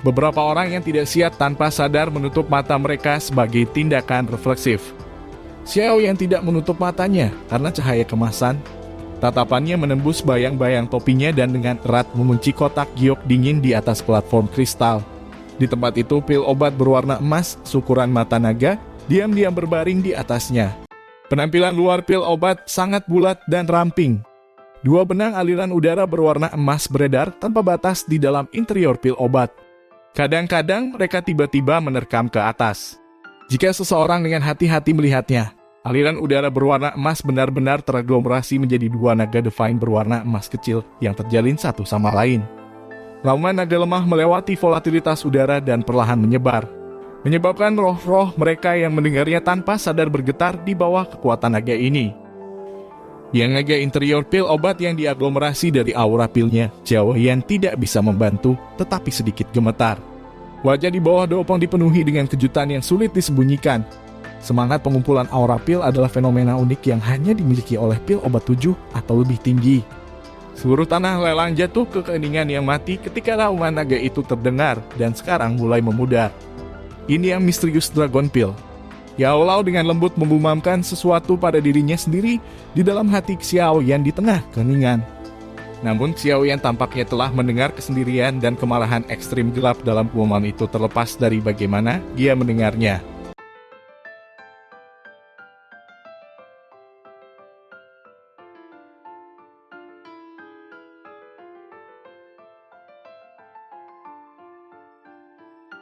Beberapa orang yang tidak siap tanpa sadar menutup mata mereka sebagai tindakan refleksif. Xiao yang tidak menutup matanya karena cahaya kemasan. Tatapannya menembus bayang-bayang topinya dan dengan erat mengunci kotak giok dingin di atas platform kristal. Di tempat itu pil obat berwarna emas seukuran mata naga diam-diam berbaring di atasnya. Penampilan luar pil obat sangat bulat dan ramping. 2 benang aliran udara berwarna emas beredar tanpa batas di dalam interior pil obat. Kadang-kadang mereka tiba-tiba menerkam ke atas. Jika seseorang dengan hati-hati melihatnya, aliran udara berwarna emas benar-benar teraglomerasi menjadi 2 naga divine berwarna emas kecil yang terjalin satu sama lain. Raungan naga lemah melewati volatilitas udara dan perlahan menyebar, menyebabkan roh-roh mereka yang mendengarnya tanpa sadar bergetar di bawah kekuatan naga ini. Yang naga interior pil obat yang diaglomerasi dari aura pilnya, Xiaoyan tidak bisa membantu, tetapi sedikit gemetar. Wajah di bawah Doupong dipenuhi dengan kejutan yang sulit disembunyikan. Semangat pengumpulan aura pil adalah fenomena unik yang hanya dimiliki oleh pil obat 7 atau lebih tinggi. Seluruh tanah lelang jatuh ke keheningan yang mati ketika raungan naga itu terdengar dan sekarang mulai memudar. Ini yang misterius Dragon Pill. Yao Lao dengan lembut membumamkan sesuatu pada dirinya sendiri di dalam hati Xiao Yan di tengah keheningan. Namun Xiao Yan tampaknya telah mendengar kesendirian dan kemarahan ekstrim gelap dalam pengumuman itu terlepas dari bagaimana dia mendengarnya.